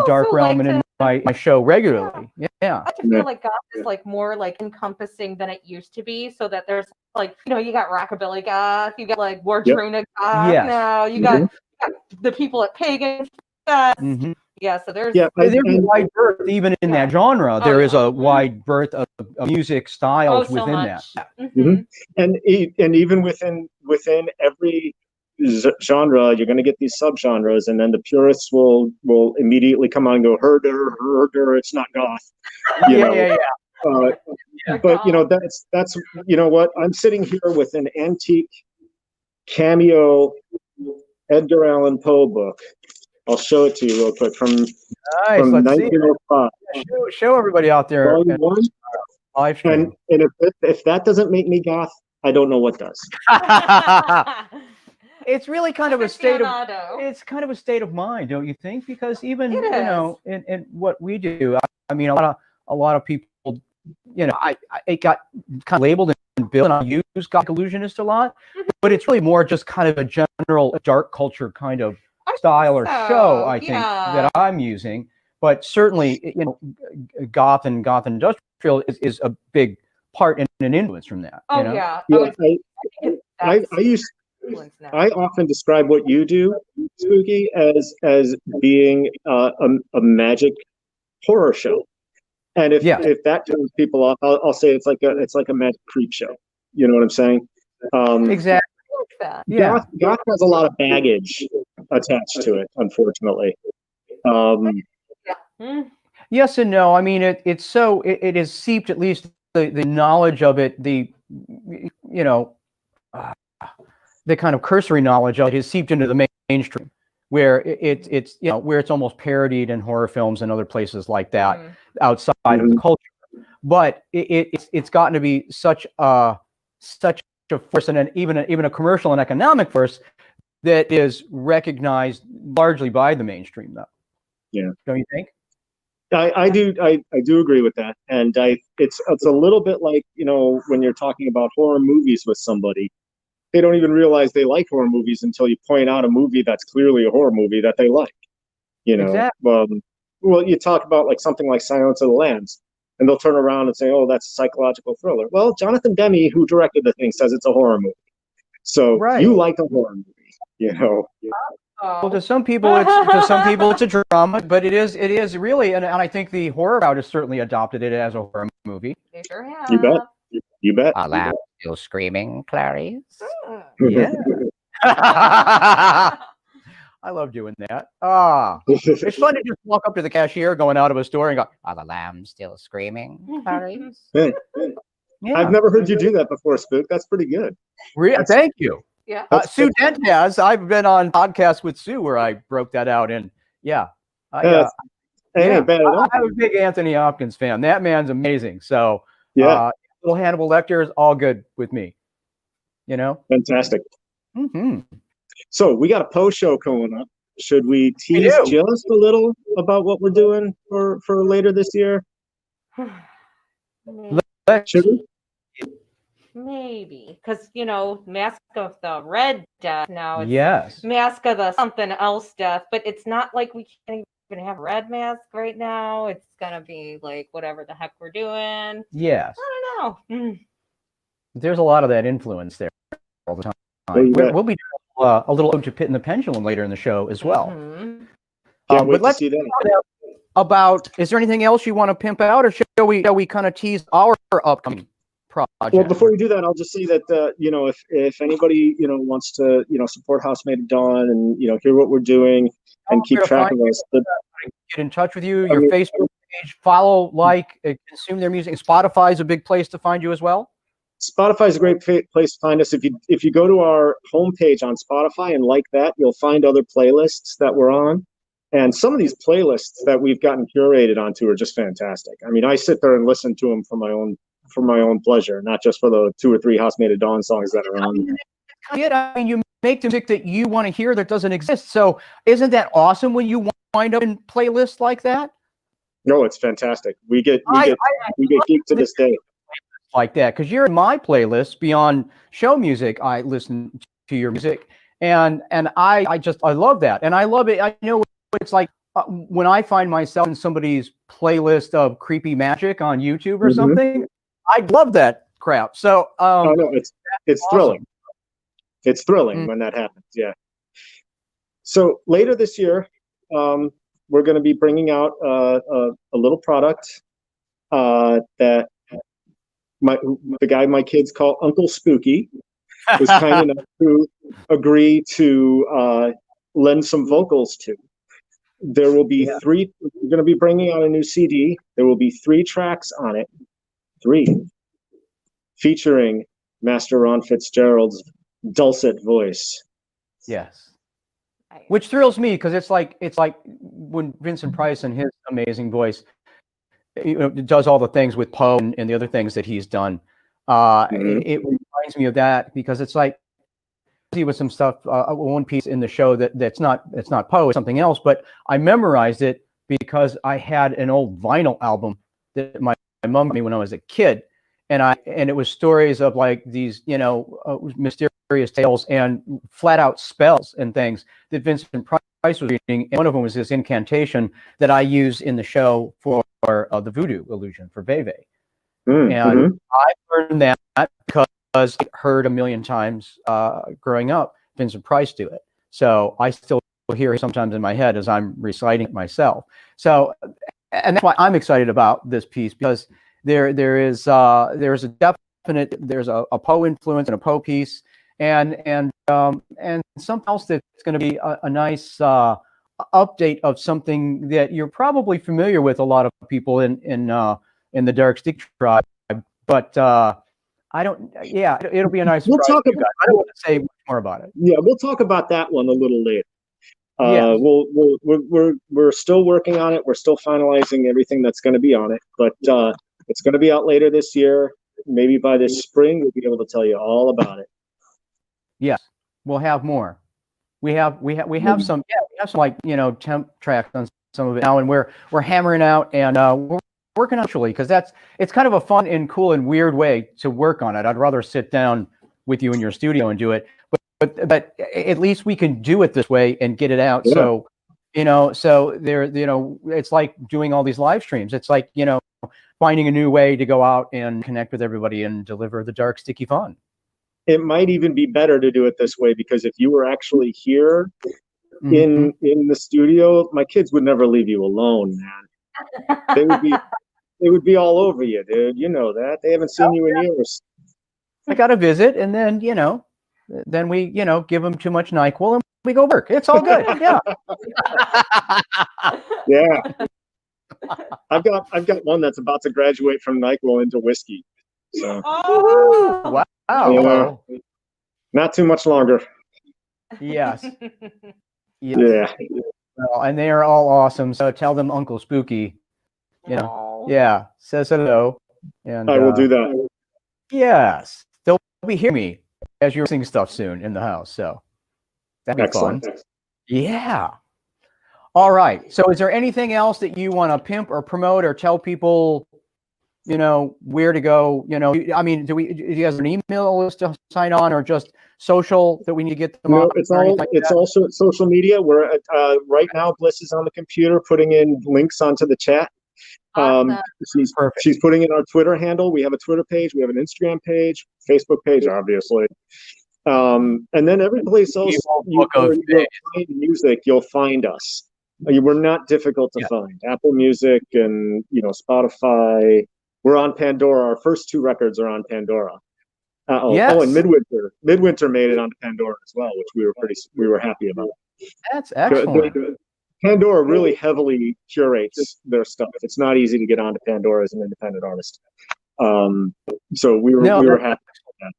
Dark Realm and in my show regularly. Yeah. I just feel like goth is like more like encompassing than it used to be, so that there's like, you got rockabilly goth, you got like Wardruna goth now, you got the people at Pagan Fest. Yeah, so there's a wide berth even in that genre. There is a wide berth of music styles within that. And even within every genre, you're going to get these subgenres, and then the purists will immediately come on and go, herder, it's not goth. But that's what, I'm sitting here with an antique cameo Edgar Allan Poe book. I'll show it to you real quick from 1905. Show everybody out there. And if that doesn't make me goth, I don't know what does. It's really kind of a state of mind, don't you think? Because even in what we do, I mean, a lot of people, it got kind of labeled and built, and I use Gothic Illusionist a lot, but it's really more just kind of a general dark culture kind of style or show, I think, that I'm using. But certainly, goth and goth industrial is a big part and an influence from that. I often describe what you do, Spooky, as being a magic horror show. And if that turns people off, I'll say it's like a magic creep show. You know what I'm saying? Exactly. Goth has a lot of baggage attached to it, unfortunately. Yes and no. I mean, it is seeped, at least the knowledge of it, the kind of cursory knowledge of it is seeped into the mainstream, where it's where it's almost parodied in horror films and other places like that outside of the culture. But it's gotten to be such a force, and even a commercial and economic force that is recognized largely by the mainstream, though. Yeah, don't you think? I do agree with that, and it's a little bit like when you're talking about horror movies with somebody, they don't even realize they like horror movies until you point out a movie that's clearly a horror movie that they like. Exactly. Well, you talk about like something like Silence of the Lambs, and they'll turn around and say, "Oh, that's a psychological thriller." Well, Jonathan Demme, who directed the thing, says it's a horror movie. So you like a horror movie, Well, to some people it's a drama, but it is really, and I think the horror crowd has certainly adopted it as a horror movie. They sure have. You bet. A lamb still screaming, Clarice. Yeah. I love doing that. It's fun to just walk up to the cashier going out of a store and go, "Are the lambs still screaming?" Hey, Yeah. I've never heard you do that before, Spook. That's pretty good. Thank you. Yeah. Sue Dent has. I've been on podcasts with Sue where I broke that out, and yeah. Ain't bad at all. I'm a big Anthony Hopkins fan. That man's amazing. So yeah, little Hannibal Lecter is all good with me. You know, fantastic. Mm-hmm. So we got a post show coming up. Should we tease just a little about what we're doing for later this year? Should we? Maybe, because Mask of the Red Death now. It's yes. Mask of the something else death, but it's not like we can't even have Red Mask right now. It's gonna be like whatever the heck we're doing. Yes. I don't know. There's a lot of that influence there all the time. We'll be doing a little ode to Pit and the Pendulum later in the show as well. Mm-hmm. But let's see that. About, is there anything else you want to pimp out, or shall we kind of tease our upcoming project? Well, before you do that, I'll just say that if anybody wants to support Housemaid of Dawn and hear what we're doing and keep track of us, get in touch with you. Your Facebook page, follow, consume their music. Spotify is a big place to find you as well. Spotify is a great place to find us. If you go to our homepage on Spotify and like that, you'll find other playlists that we're on. And some of these playlists that we've gotten curated onto are just fantastic. I mean, I sit there and listen to them for my own pleasure, not just for the 2 or 3 Housemaid of Dawn songs that are on there. I mean, you make the music that you want to hear that doesn't exist. So isn't that awesome when you wind up in playlists like that? No, it's fantastic. We get geeked to this day. Like that, because you're in my playlist beyond show music. I listen to your music, and I love that, and I love it. I know it's like when I find myself in somebody's playlist of creepy magic on YouTube or something. I love that crap. So no, it's awesome. Thrilling. It's thrilling when that happens. Yeah. So later this year, we're going to be bringing out a little product that the guy my kids call Uncle Spooky was kind enough to agree to lend some vocals to. There will be 3. We're going to be bringing out a new CD. There will be 3 tracks on it. 3, featuring Master Ron Fitzgerald's dulcet voice. Yes, which thrills me because it's like when Vincent Price and his amazing voice does all the things with Poe and the other things that he's done. It reminds me of that because it's like see with some stuff. One piece in the show that's not Poe, it's something else. But I memorized it because I had an old vinyl album that my mom gave me when I was a kid, and it was stories of like these mysterious tales and flat out spells and things that Vincent Price was reading. And one of them was this incantation that I use in the show for the voodoo illusion for Veve. And I learned that because I heard a million times growing up Vincent Price do it. So I still hear it sometimes in my head as I'm reciting it myself. So, and that's why I'm excited about this piece, because there's a definite, there's a Poe influence and a Poe piece, and something else that's going to be a nice update of something that you're probably familiar with, a lot of people in the Dark Stick tribe, but I don't. Yeah, it'll be a nice surprise. I don't want to say much more about it. Yeah, we'll talk about that one a little later. Yeah. We're still working on it. We're still finalizing everything that's going to be on it, but it's going to be out later this year. Maybe by this spring, we'll be able to tell you all about it. Yes, we'll have more. We have some. Yeah, we have some like temp tracks on some of it now, and we're hammering out, and we're working actually because it's kind of a fun and cool and weird way to work on it. I'd rather sit down with you in your studio and do it, but at least we can do it this way and get it out. Yeah. So there, it's like doing all these live streams. It's like finding a new way to go out and connect with everybody and deliver the dark, sticky fun. It might even be better to do it this way, because if you were actually here in the studio, my kids would never leave you alone, man. They would be all over you, dude. You know that. They haven't seen you in years. I got to visit, and then we give them too much NyQuil, and we go work. It's all good. Yeah. Yeah. I've got one that's about to graduate from NyQuil into whiskey. So wow. Yeah. Not too much longer. Yes. Yeah. Well, and they are all awesome. So tell them Uncle Spooky, yeah, says hello. And I will do that. Yes. They'll be hearing me as you're singing stuff soon in the house. So that'd be Excellent. fun. Yeah. All right. So is there anything else that you want to pimp or promote or tell people, where to go? I mean, do you have an email list to sign on or just social that we need to get them on? No, it's also social media. We're right now, Bliss is on the computer putting in links onto the chat. She's putting in our Twitter handle. We have a Twitter page. We have an Instagram page, Facebook page, obviously. And then every place else you'll find music, you'll find us. We're not difficult to find. Apple Music and Spotify. We're on Pandora. Our first 2 records are on Pandora. Yes. Oh, and Midwinter made it onto Pandora as well, which we were happy about. That's excellent. Pandora really heavily curates their stuff. It's not easy to get onto Pandora as an independent artist. So we were happy with that.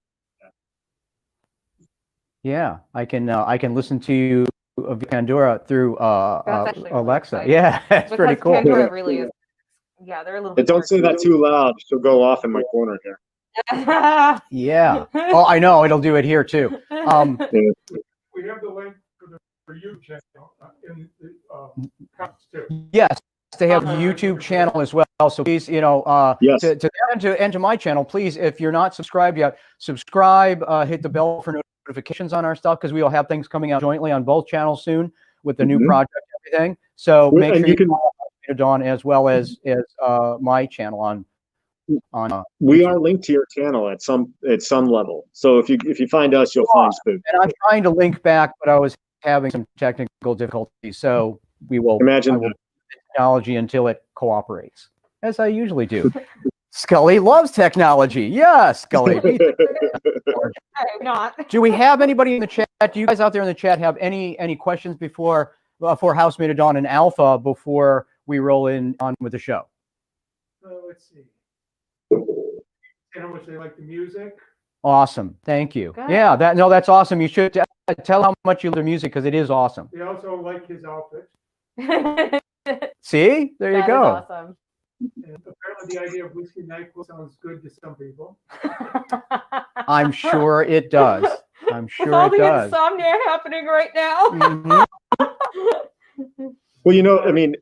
Yeah, I can listen to Pandora through Alexa. Really yeah, it's pretty cool. Pandora really is. Yeah, they're a little. Don't say that too loud. She'll go off in my corner here. Yeah. Oh, I know. It'll do it here too. We have the link for you channel in the comments too. Yes, they have a YouTube channel as well. So please, to that and to my channel, please, if you're not subscribed yet, subscribe. Hit the bell for notifications on our stuff because we will have things coming out jointly on both channels soon with the new project and everything. So make sure you can Dawn as well as my channel on. We are linked to your channel at some level. So if you find us, you'll find Spook. And I'm trying to link back, but I was having some technical difficulties. So I will technology until it cooperates, as I usually do. Scully loves technology. Yes, Scully. Not. Do we have anybody in the chat? Do you guys out there in the chat have any questions for Housemate of Dawn and Alpha before we roll on with the show? Let's see. How much they like the music. Awesome. Thank you. Good. Yeah, that's awesome. You should tell how much you love the music because it is awesome. They also like his outfit. See? There you go. Is awesome. And apparently the idea of whiskey NyQuil sounds good to some people. I'm sure it does. I'm sure With all it the does. insomnia happening right now. Mm-hmm. Well, I mean,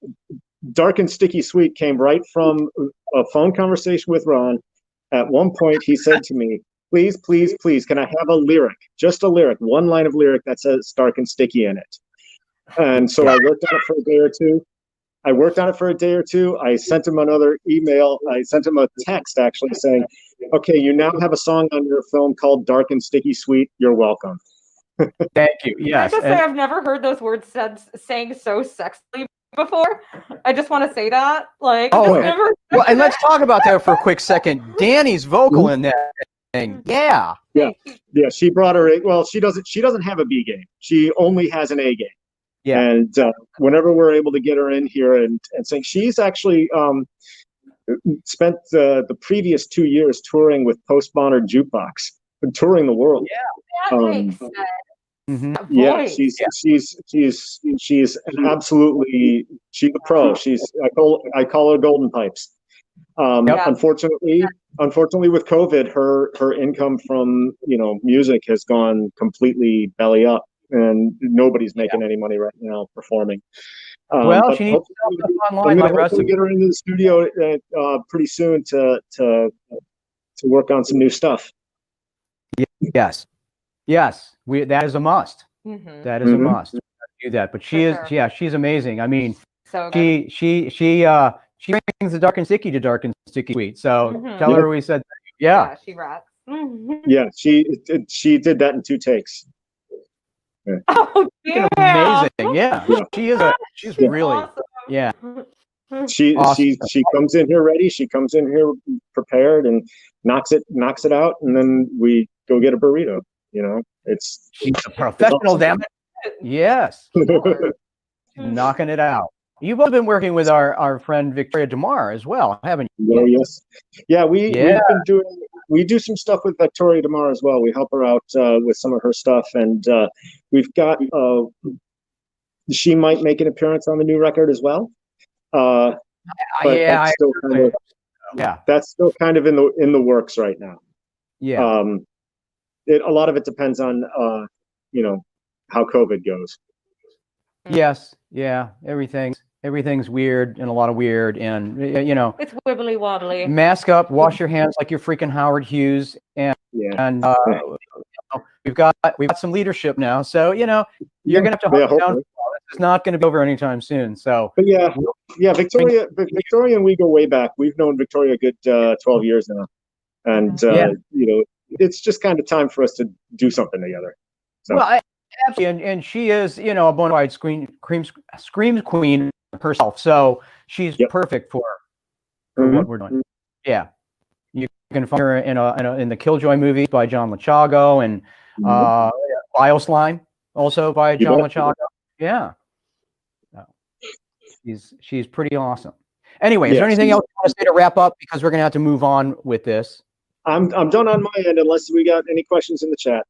Dark and Sticky Sweet came right from a phone conversation with Ron. At one point, he said to me, please, please, please, can I have a lyric? Just a lyric, one line of lyric that says Dark and Sticky in it. And so I worked on it for a day or two. I sent him another email. I sent him a text, actually, saying, okay, you now have a song on your film called Dark and Sticky Sweet. You're welcome. Thank you. Yes. I just say I've never heard those words saying so sexily before. I just want to say that. Well, and let's talk about that for a quick second. Danny's vocal in that thing. Yeah. She brought her she doesn't have a B game. She only has an A game. Yeah. And whenever we're able to get her in here and sing, she's actually spent the previous 2 years touring with Post Modern Jukebox, touring the world. Yeah, that makes sense. Mm-hmm. Yeah, she's absolutely, she's a pro. I call her Golden Pipes. Unfortunately with COVID, her income from music has gone completely belly up, and nobody's making any money right now performing. Well, she needs to online. I'm going to get her into the studio pretty soon to work on some new stuff. Yes. That is a must. Mm-hmm. That is a must. Do that, but she's amazing. I mean, so she brings the Dark and Sticky to Dark and Sticky Sweet. So tell her we said, yeah, she rats. Yeah, she did that in 2 takes. Yeah. Oh, yeah. Amazing. Yeah. She's really awesome. Yeah. She comes in here ready. She comes in here prepared and knocks it out, and then we go get a burrito. She's a professional, damn it. Yes. Knocking it out. You've both been working with our friend Victoria DeMar as well, haven't you? Oh, yes. Yeah, we've been we do some stuff with Victoria DeMar as well. We help her out with some of her stuff, and we've got she might make an appearance on the new record as well. But that's still kind of in the works right now. Yeah. A lot of it depends on how COVID goes. Yes. Yeah. Everything's weird and a lot of weird, and it's wibbly wobbly. Mask up, wash your hands like you're freaking Howard Hughes, and we've got some leadership now, so you're gonna have to hunt down. This is not going to be over anytime soon. So, but Victoria and we go way back. We've known Victoria a good 12 years now, and it's just kind of time for us to do something together. So. Well, absolutely, and she is a bona fide scream queen herself, so she's perfect for what we're doing. Yeah, you can find her in the Killjoy movies by John Lachago, and Bioslime also by John Lachago. Yeah, she's pretty awesome. Anyway, is there anything else you want to say to wrap up, because we're gonna have to move on with this? I'm done on my end, unless we got any questions in the chat.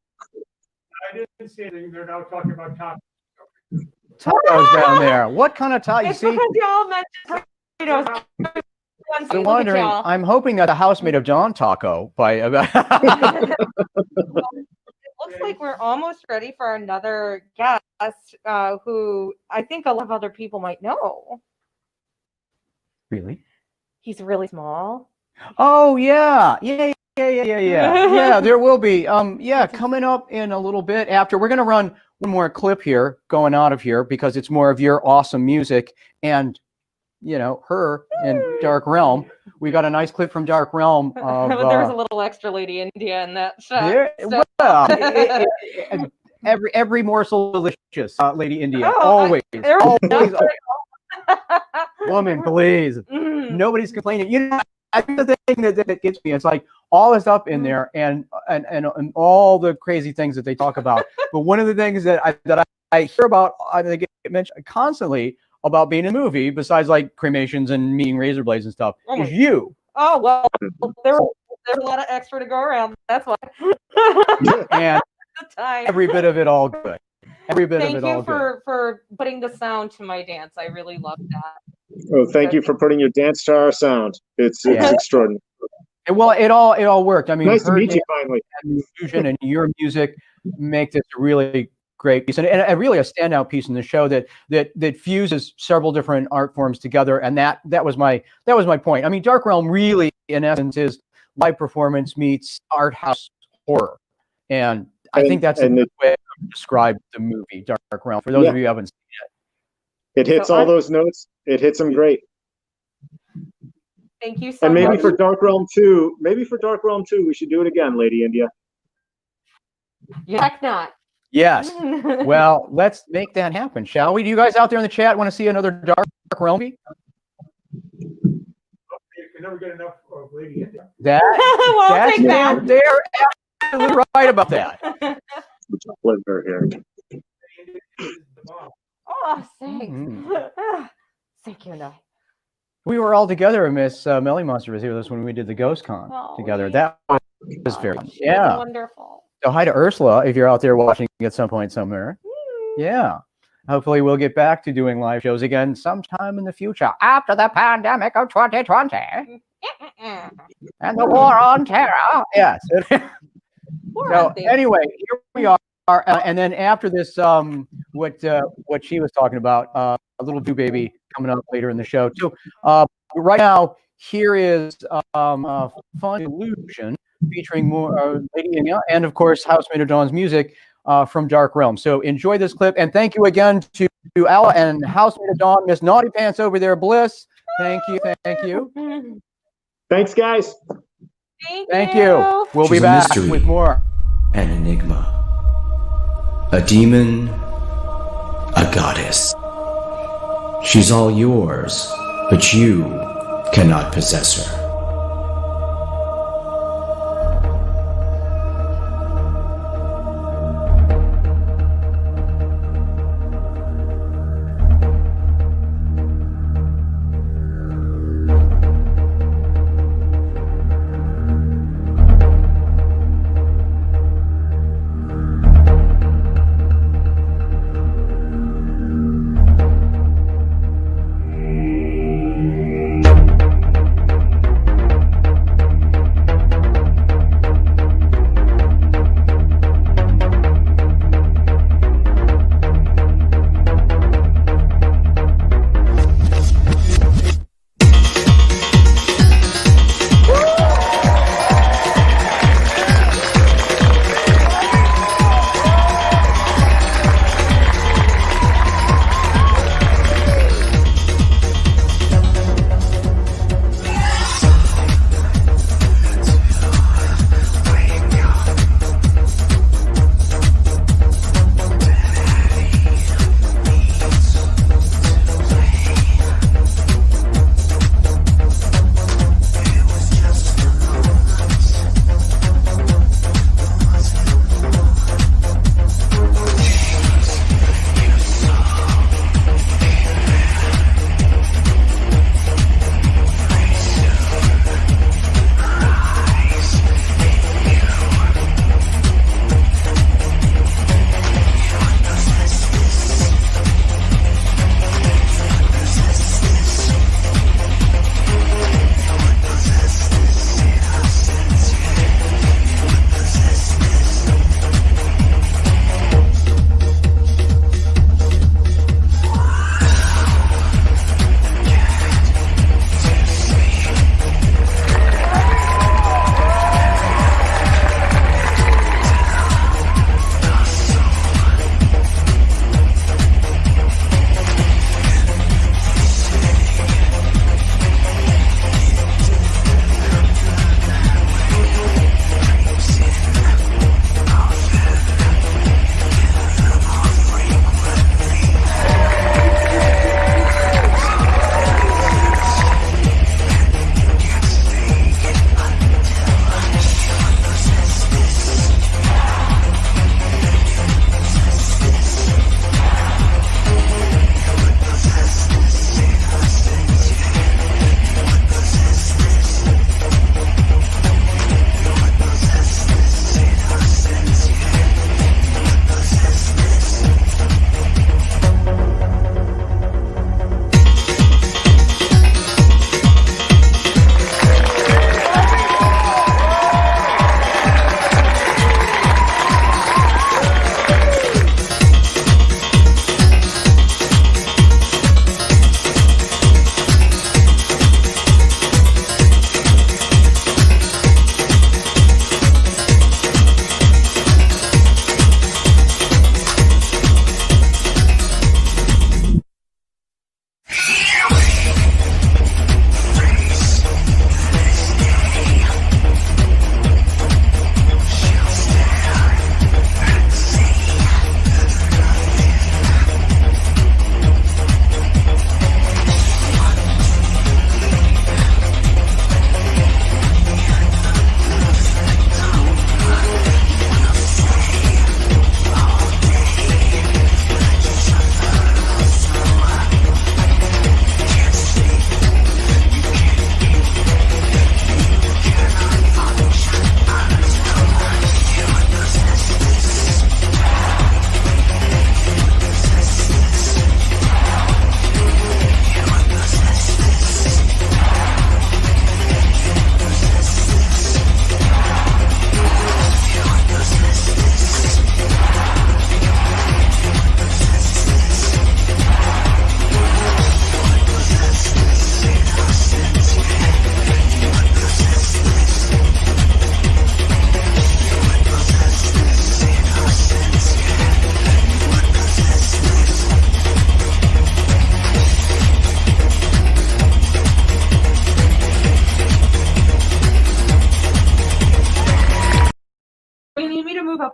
I didn't see anything. They're now talking about tacos. Tacos down there. What kind of tacos? It's because y'all mentioned potatoes. I'm wondering. I'm hoping that the house made of Dawn taco by. It looks like we're almost ready for another guest, who I think a lot of other people might know. Really? He's really small. Oh yeah. Yeah, there will be. Coming up in a little bit after, we're going to run one more clip here going out of here, because it's more of your awesome music and, her in Dark Realm. We got a nice clip from Dark Realm. There was a little extra Lady India in that shot. Every morsel delicious, Lady India. Always. Woman, please. Nobody's complaining. I think the thing that gets me, it's like all is up in there, and all the crazy things that they talk about. But one of the things that I hear about, they get mentioned constantly about being in a movie, besides like cremations and meeting razor blades and stuff, is you. Oh well, there's a lot of extra to go around. That's why. And every bit of it all good. Every bit of it all good. Thank you for putting the sound to my dance. I really love that. Oh, thank you for putting your dance to our sound. It's extraordinary. Well, it all worked. I mean, nice to meet you finally. And fusion and your music make this a really great piece, and really a standout piece in the show that fuses several different art forms together. And that was my point. I mean, Dark Realm really, in essence, is live performance meets art house horror, and I think that's a good way to describe the movie Dark Realm. For those of you who haven't seen it, it hits all those notes. It hits them great. Thank you so much. And maybe much. for Dark Realm 2, we should do it again, Lady India. Heck not. Yes. Well, let's make that happen, shall we? Do you guys out there in the chat want to see another Dark Realm movie? You can never get enough of Lady India. They're absolutely right about that. Here. Oh, thanks. Thank you, no. We were all together. Miss Melly Monster was here with us when we did the Ghost Con together. That was very wonderful. So hi to Ursula if you're out there watching at some point somewhere. Yeah. Hopefully we'll get back to doing live shows again sometime in the future after the pandemic of 2020 and the war on terror. Yes. So anyway, here we are. And then after this, what she was talking about, a little Voodoo Baby coming up later in the show too. Right now, here is Fun Illusion featuring more Lady India and of course Housemaid of Dawn's music from Dark Realm. So enjoy this clip, and thank you again to Ella and Housemaid of Dawn, Miss Naughty Pants over there, Bliss. Thank you. Thanks, guys. Thank you. We'll be back with more. An enigma. A demon, a goddess. She's all yours, but you cannot possess her.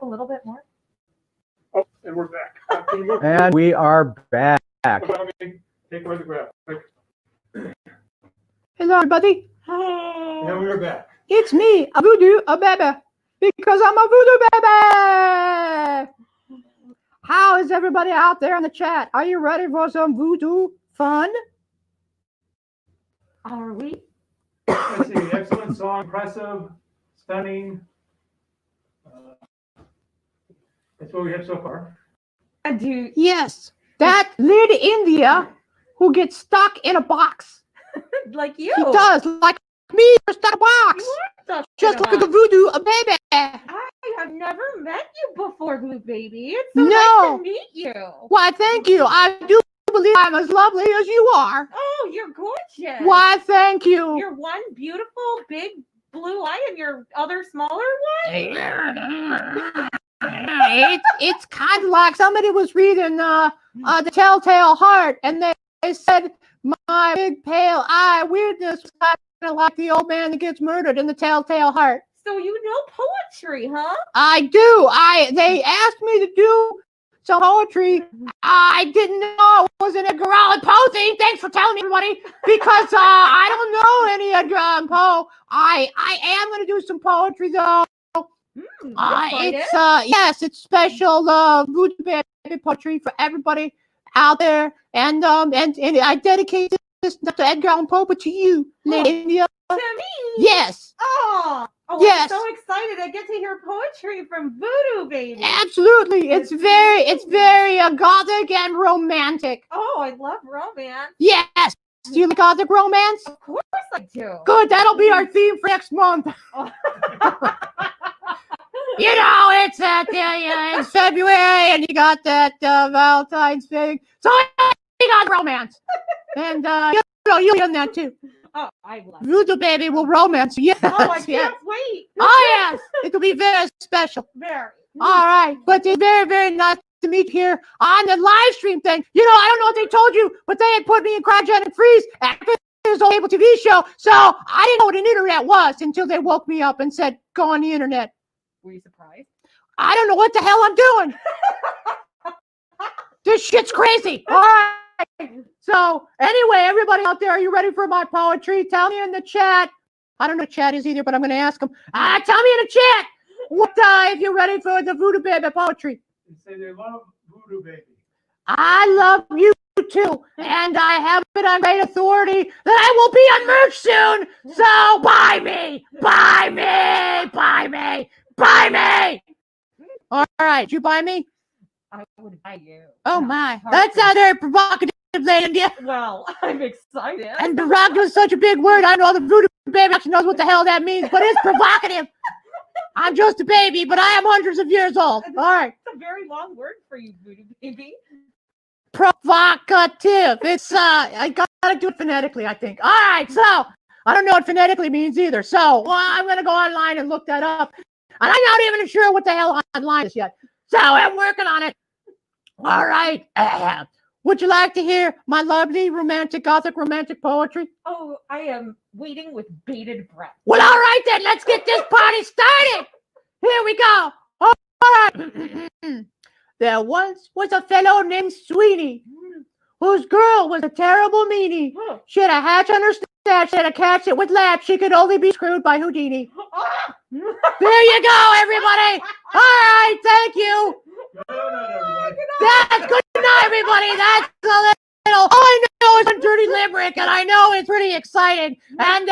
a little bit more? Oh, and we're back. Can you go- And we are back. Take away the graph. Hello, everybody. And we are back. It's me, a voodoo, a baby, because I'm a voodoo baby. How is everybody out there in the chat? Are you ready for some voodoo fun? Are we? Let's see. Excellent song. Impressive. Stunning. That's what we have so far. Yes, that Lady India who gets stuck in a box. Like you. She does, like me, just stuck in a box. Just look at the voodoo, a baby. I have never met you before, Blue Baby. It's so nice No. to meet you. Why, thank you. I do believe I'm as lovely as you are. Oh, you're gorgeous. Why, thank you. You're one beautiful big blue eye and your other smaller one? It's kind of like somebody was reading the Telltale Heart, and they said my big pale eye weirdness was kind of like the old man that gets murdered in the Telltale Heart. So you know poetry, huh? I do. They asked me to do some poetry. I didn't know it was an Edgar Allan Poe thing. Thanks for telling me, everybody, because I don't know any Edgar Allan Poe. I am going to do some poetry though. It's special Voodoo Baby poetry for everybody out there, and I dedicate this not to Edgar Allan Poe, but to you, Lady India. To me? Yes. Oh, yes. I'm so excited. I get to hear poetry from Voodoo Baby. Absolutely. It's very Gothic and romantic. Oh, I love romance. Yes. Do you like Gothic romance? Of course I do. Good. That'll be our theme for next month. You know, it's it's February, and you got that Valentine's thing. So you got romance, and you'll get that too. Oh, I love it. Voodoo Baby will romance. Yes. Oh, I can't wait. Oh yes, it'll be very special. Very. All right, but it's very, very nice to meet you here on the live stream thing. You know, I don't know what they told you, but they had put me in cryogenic freeze after this old cable TV show, so I didn't know what an internet was until they woke me up and said, "Go on the internet." Were you surprised? I don't know what the hell I'm doing. This shit's crazy. All right. So anyway, everybody out there, are you ready for my poetry? Tell me in the chat. I don't know what chat is either, but I'm going to ask them. Tell me in the chat what if you're ready for the Voodoo Baby poetry. They say they love Voodoo Baby. I love you too, and I have it on great authority that I will be on merch soon. So buy me, buy me, buy me. Buy me! All right, did you buy me? I would buy you. Oh my, that's not very provocative, Lady India. Well, I'm excited. And provocative is such a big word. I know the Voodoo Baby actually knows what the hell that means, but it's provocative. I'm just a baby, but I am hundreds of years old. All right. It's a very long word for you, Voodoo Baby. Provocative. It's I gotta do it phonetically, I think. All right, so I don't know what phonetically means either. So I'm gonna go online and look that up. And I'm not even sure what the hell online is yet. So I'm working on it. All right. Would you like to hear my lovely Gothic romantic poetry? Oh, I am waiting with bated breath. Well, all right then. Let's get this party started. Here we go. All right. There once was a fellow named Sweeney, whose girl was a terrible meanie. She had a hatch on her stash, she had a catch it with latch. She could only be screwed by Houdini. There you go, everybody. All right, thank you. That's good night, everybody. That's a little. All I know is a dirty limerick, and I know it's pretty exciting. And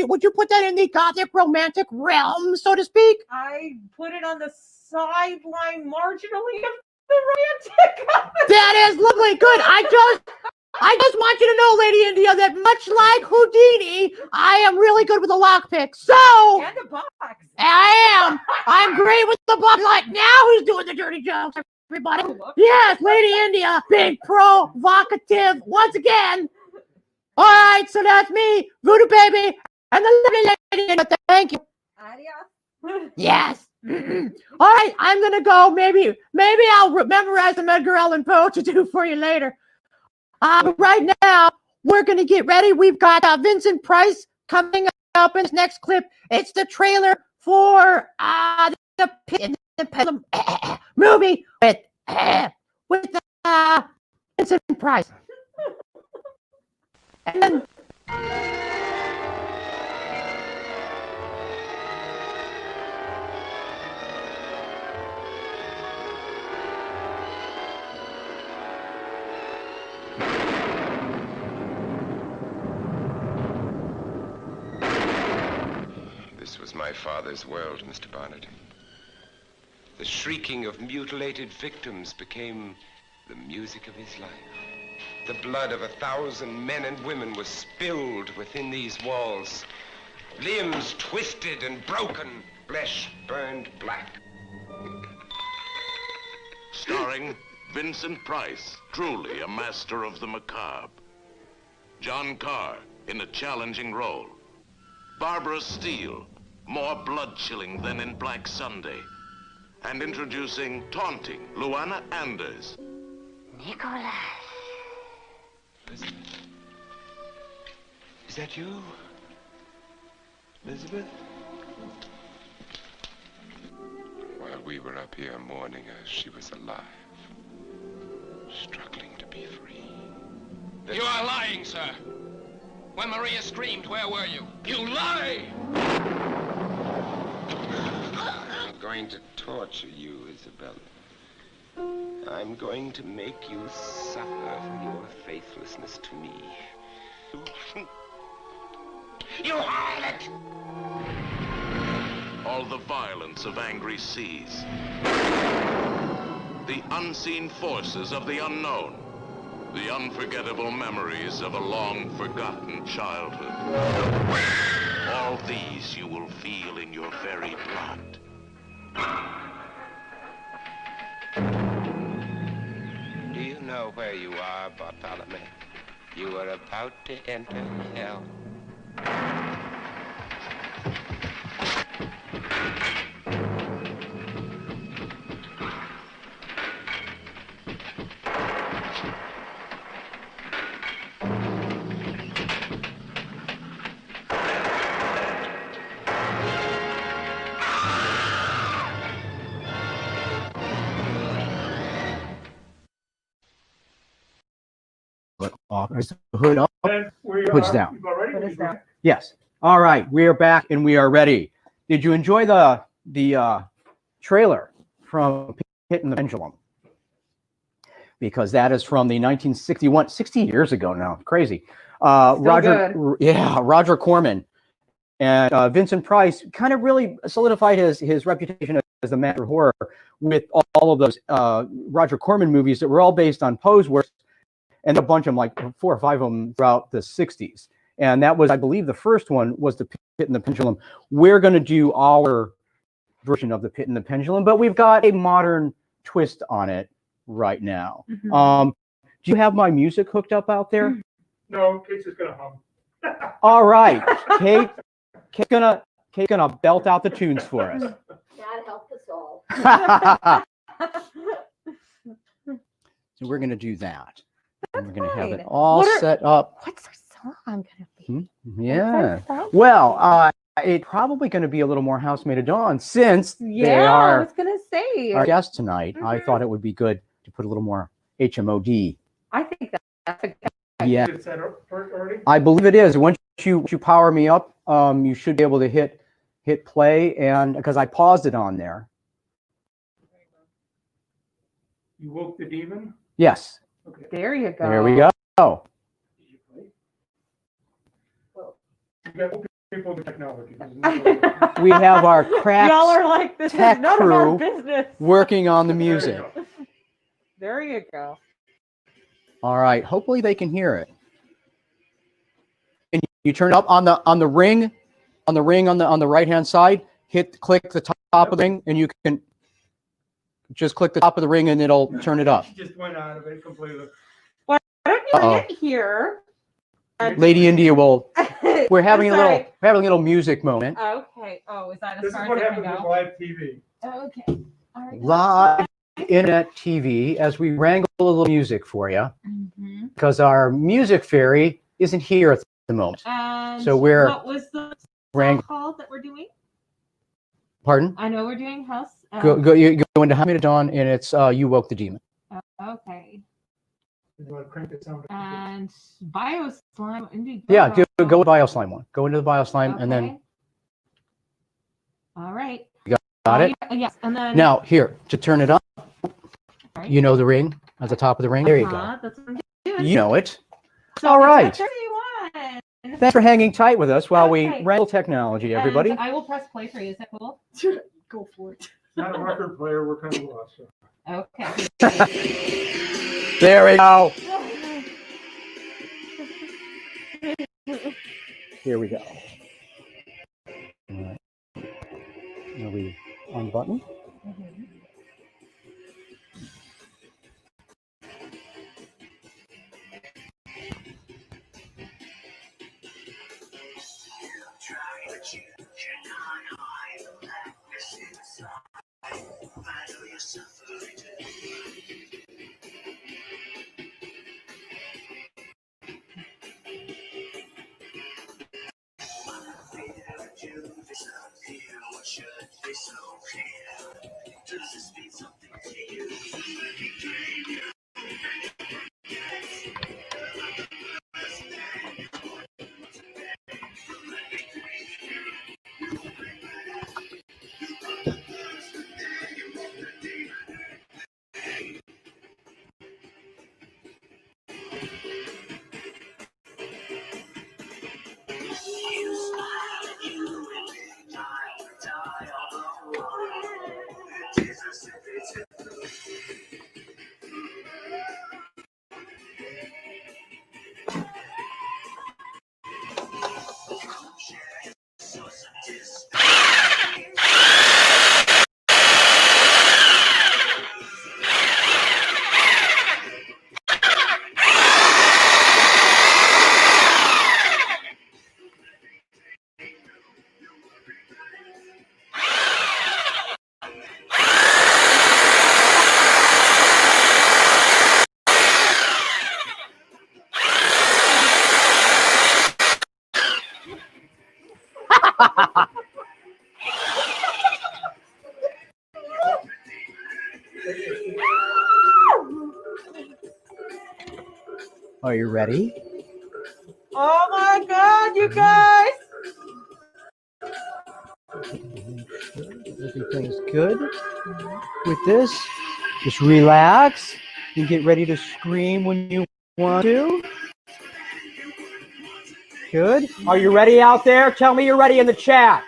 would you put that in the Gothic romantic realm, so to speak? I put it on the sideline marginally of the romantic. That is lovely. Good. I just want you to know, Lady India, that much like Houdini, I am really good with a lockpick. So and a box. I'm great with the box. Like now, who's doing the dirty jokes? Everybody. Yes, Lady India, being provocative once again. All right, so that's me, Voodoo Baby, and the lovely Lady India. Thank you. Adios. Yes. All right, I'm gonna go. Maybe I'll memorize some Edgar Allan Poe to do for you later. But right now, we're going to get ready. We've got Vincent Price coming up in this next clip. It's the trailer for the the Pit in the Pendulum movie with Vincent Price. And then This was my father's world, Mr. Barnett. The shrieking of mutilated victims became the music of his life. The blood of 1,000 men and women was spilled within these walls. Limbs twisted and broken, flesh burned black. Starring Vincent Price, truly a master of the macabre. John Carr in a challenging role. Barbara Steele, more blood-chilling than in Black Sunday. And introducing taunting Luana Anders. Nicholas. Is that you, Elizabeth? While we were up here mourning her, she was alive, struggling to be free. You are lying, sir. When Maria screamed, where were you? You lie! I'm going to torture you, Isabella. I'm going to make you suffer for your faithlessness to me. You harlot! All the violence of angry seas. The unseen forces of the unknown. The unforgettable memories of a long-forgotten childhood. All these you will feel in your very blood. Do you know where you are, Bartholomew? You are about to enter hell. Is the hood up? Hood's down. What is that? Yes. All right, we are back and we are ready. Did you enjoy the trailer from Pit in the Pendulum? Because that is from the 1961, 60 years ago now. Crazy. Roger Corman and Vincent Price kind of really solidified his reputation as the master of horror with all of those Roger Corman movies that were all based on Poe's works, and a bunch of them, like 4 or 5 of them throughout the 60s. And that was, I believe, the first one was the Pit in the Pendulum. We're going to do our version of the Pit in the Pendulum, but we've got a modern twist on it right now. Mm-hmm. Do you have my music hooked up out there? No, Kate's just gonna hum. All right, Kate's gonna belt out the tunes for us. God help us all. So we're gonna do that. And we're gonna have it all set up. What's our song gonna be? Yeah. Well, it's probably going to be a little more Housemaid of Dawn since they are I was gonna say our guest tonight. I thought it would be good to put a little more HMOD. I think that's a good Yeah. Is that already? I believe it is. Once you power me up, you should be able to hit play, and because I paused it on there. You woke the demon? Yes. Okay. There you go. There we go. You got people with technology. We have our craft Y'all are like, this is tech none of our crew business. working on the music. There you go. All right. Hopefully they can hear it. And you turn it up on the ring on the right hand side. Click the top of the ring, and you can just click the top of the ring, and it'll turn it up. She just went out of it completely. Why don't you hit here? Lady India will. We're having a little music moment. Okay. Oh, is that as This is far what as I can happens with go? live TV. Okay. All right. Live internet TV as we wrangle a little music for you, because our music fairy isn't here at the moment. And So we're what was the song wrangling. called that we're doing? Pardon? I know we're doing house. You go into Hamid Dawn, and it's You Woke the Demon. Okay. You want to crank the sound up? And Bio Slime. Yeah, go with Bioslime one. Go into the Bioslime, and then. All right. You got it? Yes, and then. Now, here, to turn it up, Right. you know the ring at the top of the ring? There you go. That's what I'm doing. You know it. So All right. 31. Thanks for hanging tight with us while we wrangle technology, everybody. And I will press play for you. Is that cool? Go for it. Not a record player, we're kind of lost. So. Okay. There we go. Here we go. All right. Now we unbutton. Are you ready? Oh my God, you guys! Everything's good with this. Just relax and get ready to scream when you want to. Good. Are you ready out there? Tell me you're ready in the chat.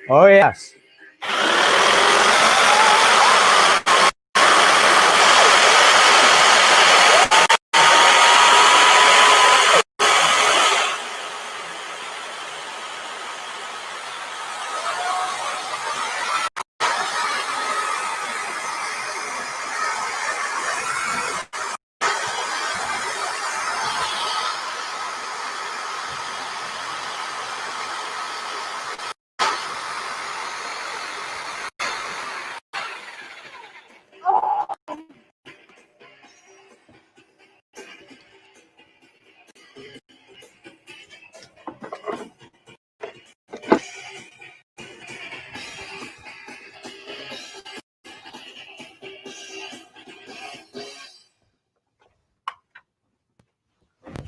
Oh, yes.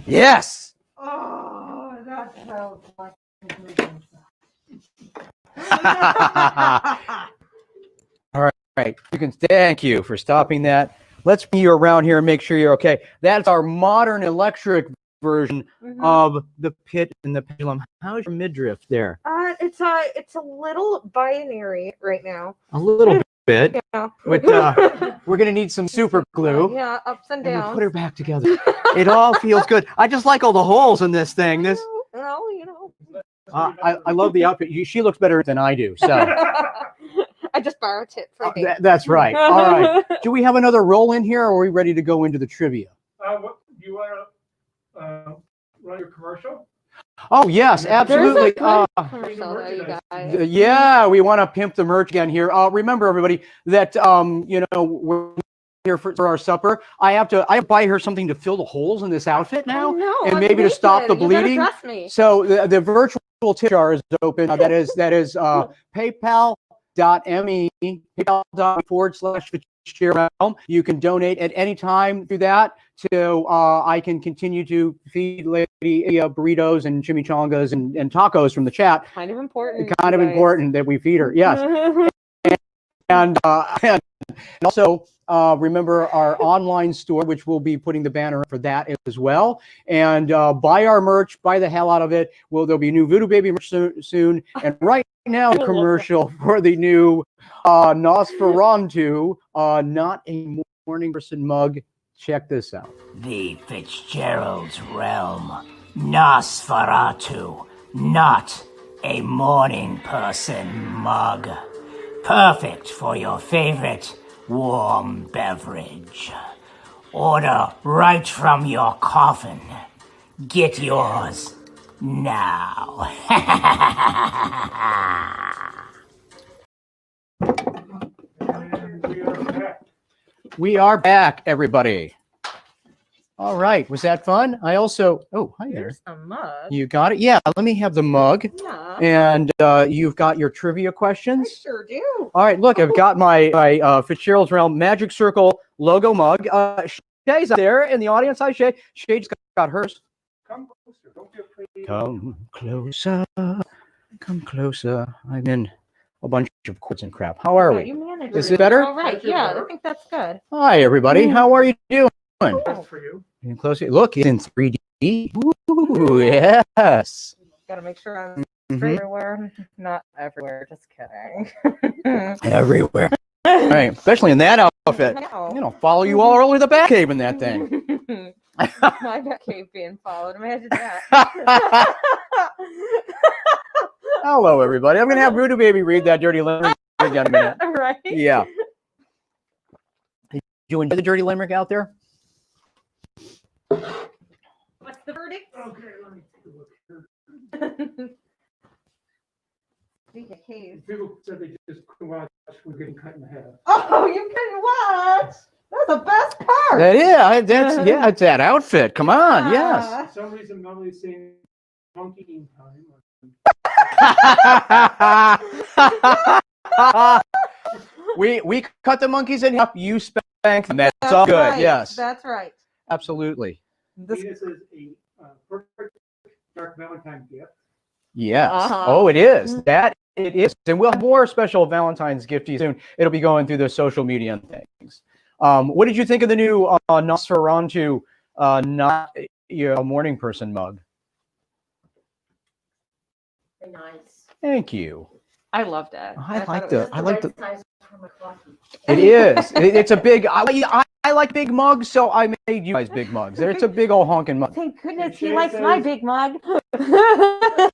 Yes. Oh, that felt like All right. You can thank you for stopping that. Let's bring you around here and make sure you're okay. That's our modern electric version of the pit and the pendulum. How's your midriff there? It's a little binary right now. A little bit. Yeah. But we're gonna need some super glue. Yeah, ups and And we'll downs. put her back together. It all feels good. I just like all the holes in this thing. This. Well, you know. I love the outfit. She looks better than I do. So I just borrowed it from you. that's right. All right. Do we have another roll in here, or are we ready to go into the trivia? What, do you want to run your commercial? Oh yes, absolutely. Commercial there, you guys. Yeah, we want to pimp the merch again here. Remember, everybody, that you know, we're here for our supper. I have to buy her something to fill the holes in this outfit now, No, and maybe to stop the bleeding. Trust me. So the virtual tip jar is open. That is PayPal.me, PayPal.me/Fitzgerald. You can donate at any time through that. So I can continue to feed Lady burritos and chimichangas and tacos from the chat. Kind of important. Kind of important that we feed her. Yes. And also remember our online store, which we'll be putting the banner for that as well. And buy our merch, buy the hell out of it. There'll be new Voodoo Baby merch soon. And right now, a commercial for the new Nosferatu, Not a Morning Person mug. Check this out. The Fitzgerald's realm. Nosferatu, not a morning person mug. Perfect for your favorite warm beverage. Order right from your coffin. Get yours now. We are back, everybody. All right. Was that fun? I also... Oh, hi there. Here's a mug. You got it? Yeah, let me have the mug. Yeah. And you've got your trivia questions? I sure do. All right, look, I've got my Fitzgerald's Realm Magic Circle logo mug. Shay's out there in the audience. Hi, Shay. Shay's got hers. Come closer. Don't be afraid. Come closer. Come closer. I'm in a bunch of chords and crap. How are we? You managed Is it better? All right. Yeah, I think that's good. Hi, everybody. How are you doing? That's for you. And closer. Look, it's in 3D. Ooh, yes. Gotta make sure I'm everywhere. Not everywhere. Just kidding. Everywhere. All right, especially in that outfit. Follow you all over the Batcave in that thing. My Batcave being followed. Imagine that. Hello, everybody. I'm going to have Voodoo Baby read that dirty limerick again in a minute. Right? Yeah. Did you enjoy the dirty limerick out there? What's the verdict? Okay, let me take a look here. People said they just couldn't watch. We're getting cut in half. Oh, you couldn't watch. That's the best part. It's that outfit. Come on, yes. For some reason, Melody's saying monkey time. we cut the monkeys in half. You spank them. That's all good. Right. Yes, that's right. Absolutely. This is a perfect Dark Valentine gift. Yes. Oh, it is. That it is. And we'll have more special Valentine's gifties soon. It'll be going through the social media and things. What did you think of the new Nosferatu, not a morning person mug? Nice. Thank you. I loved it. I like the. It is. It's a big. I like big mugs, so I made you guys big mugs. It's a big old honking mug. Thank goodness he likes my big mug. That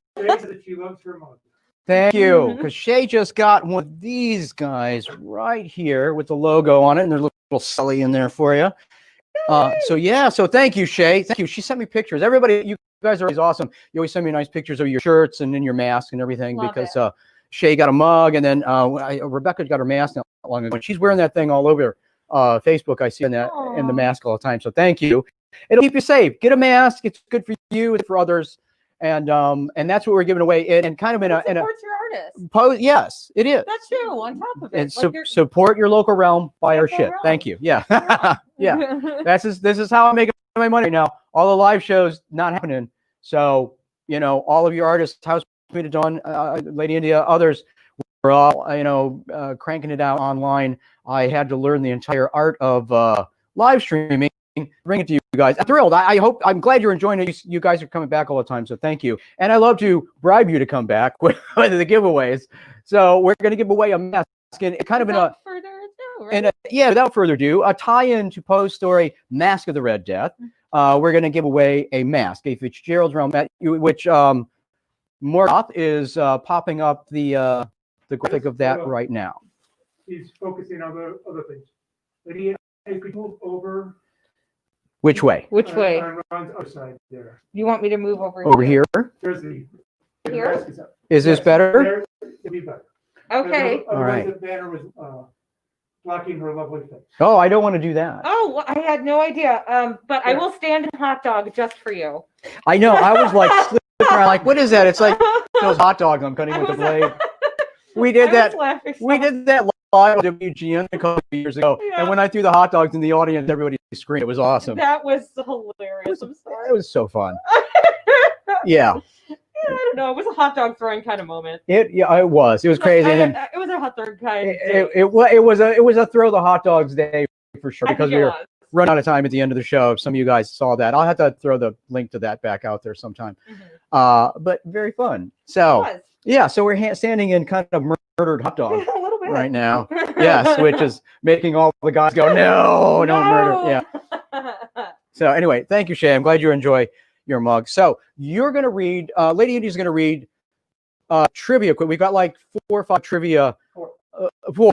she loves her mug. Thank you, because Shay just got one of these guys right here with the logo on it, and there's a little Sully in there for you. So thank you, Shay. Thank you. She sent me pictures. Everybody, you guys are always awesome. You always send me nice pictures of your shirts and in your mask and everything. Love because Shay got a mug, and then Rebecca got her mask not long ago. She's wearing that thing all over Facebook. I see in the mask all the time. So thank you. It'll keep you safe. Get a mask. It's good for you and for others. And that's what we're giving away. And kind of in a supports your artist. Yes, it is. That's true. On top of it, And support your local realm. Buy our shit. Thank you. Yeah, yeah. This is how I'm making my money right now. All the live shows not happening. So all of your artists, House Peter Dawn, Lady India, others, we're all cranking it out online. I had to learn the entire art of live streaming. Bring it to you guys. I'm thrilled. I'm glad you're enjoying it. You guys are coming back all the time, so thank you. And I love to bribe you to come back with the giveaways. So we're going to give away a mask, and kind of without further ado, a tie-in to Poe's story, Mask of the Red Death. We're going to give away a mask, a Fitzgerald's Realm, which Morgoth is popping up the graphic of that right now. He's focusing on other things. Lydia, if we move over. Which way? Which way? On Ron's other side there. You want me to move over here? There's the here. Is this better? It'll be better. Okay. All right. The banner was blocking her lovely face. Oh, I don't want to do that. Oh, well, I had no idea. But I will stand in hot dog just for you. I know. I was like slipping around, like, what is that? It's like those hot dogs I'm cutting with the blade. We did that. We did that live at WGN a couple of years ago, and when I threw the hot dogs in the audience, everybody screamed. It was awesome. That was hilarious. I'm sorry. It was so fun. Yeah. I don't know. It was a hot dog throwing kind of moment. It was. It was crazy. And then It was a hot dog kind of it was a throw the hot dogs day for sure, because we were running out of time at the end of the show. If some of you guys saw that, I'll have to throw the link to that back out there sometime. But very fun. So yeah, so we're standing in kind of murdered hot dog right now. Yes, which is making all the guys go, no, don't murder. Yeah. So anyway, thank you, Shay. I'm glad you enjoy your mug. So you're going to read, Lady India's going to read trivia. We've got like 4 or 5 trivia.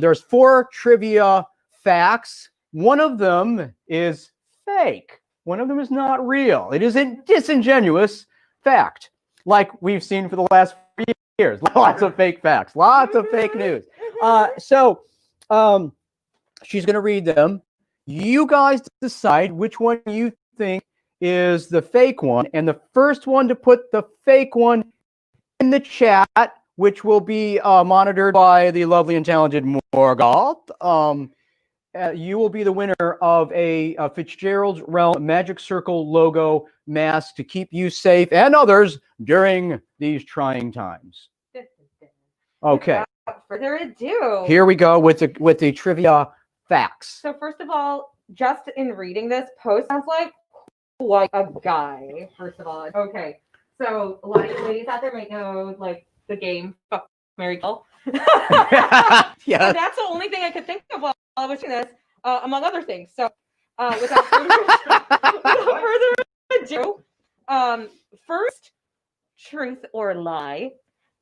There's 4 trivia facts. One of them is fake. One of them is not real. It is a disingenuous fact, like we've seen for the last few years. Lots of fake facts, lots of fake news. So she's going to read them. You guys decide which one you think is the fake one, and the first one to put the fake one in the chat, which will be monitored by the lovely and talented Morgoth, you will be the winner of a Fitzgerald's Realm Magic Circle logo mask to keep you safe and others during these trying times. Okay. Without further ado, Here we go with the trivia facts. So first of all, just in reading this, Poe sounds like quite a guy. First of all, okay. So a lot of you ladies out there might know like the game Fuck, Marry, Kill. Yeah. And that's the only thing I could think of while I was doing this, among other things. So without further ado, first truth or lie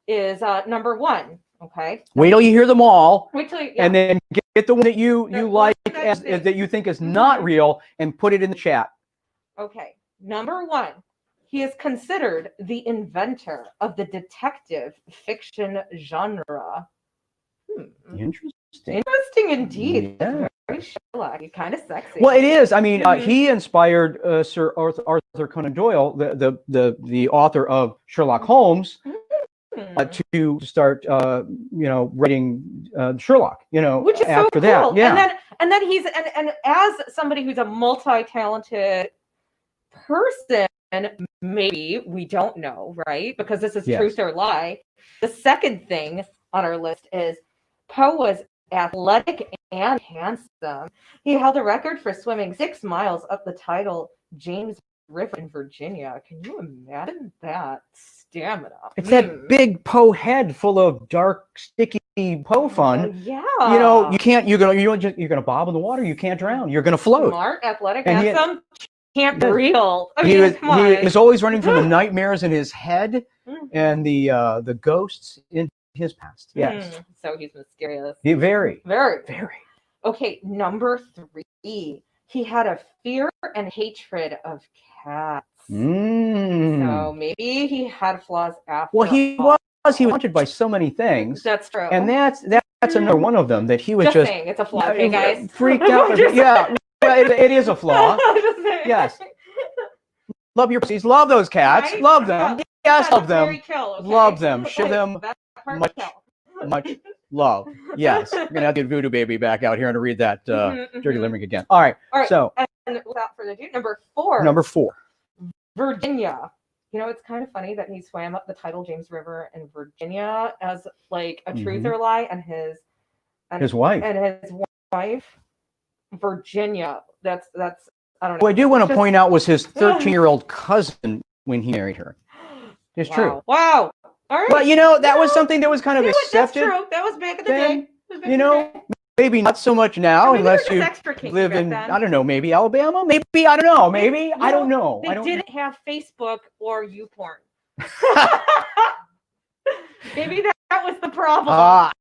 is number 1. Okay. Wait till you hear them all, Wait till and then get the one that you like that you think is not real, and put it in the chat. Okay. Number 1. He is considered the inventor of the detective fiction genre. Interesting. Interesting indeed. Yeah. Very Sherlock. Kind of sexy. Well, it is. I mean, he inspired Sir Arthur Conan Doyle, the author of Sherlock Holmes, to start, writing Sherlock. Which is after so cool. that, yeah. And then he's and as somebody who's a multi-talented person, maybe we don't know, right? Because this is truth or lie. The second thing on our list is Poe was athletic and handsome. He held a record for swimming 6 miles up the tidal James River in Virginia. Can you imagine that stamina? It's that big Poe head full of dark, sticky Poe fun. Yeah. You can't. You're gonna bob in the water. You can't drown. You're gonna float. Smart, athletic, And handsome. Can't be real. I He mean, come on. was always running from the nightmares in his head and the ghosts in his past. Yes. So he's mysterious. Very. Very. Okay, number 3. He had a fear and hatred of cats. So maybe he had flaws after. Well, he was haunted by so many things. That's true. And that's another one of them, that he was just saying, it's a flaw, okay, guys. freaked out. Yeah. Well, it is a flaw. Just saying. Yes. Love your pussies. Love those cats. Right? Love them. Yes, love them. Mary kill, okay? Love them. Show them That part much love. Yes. We're gonna have to get Voodoo Baby back out here and read that dirty limerick again. All right. So and without further ado, number 4. number 4. Virginia. It's kind of funny that he swam up the tidal James River in Virginia as like a truth or lie, and his wife, Virginia. That's I don't know. What I do want to point out was his 13-year-old cousin when he married her. It's true. Wow. All right. But that was something that was kind of accepted. That's true. That was back in the day. Maybe not so much now, Maybe unless there you was extra kinky live back in, then. I don't know, maybe Alabama, maybe, I don't know, maybe, I don't know. They didn't have Facebook or YouPorn. Maybe that was the problem.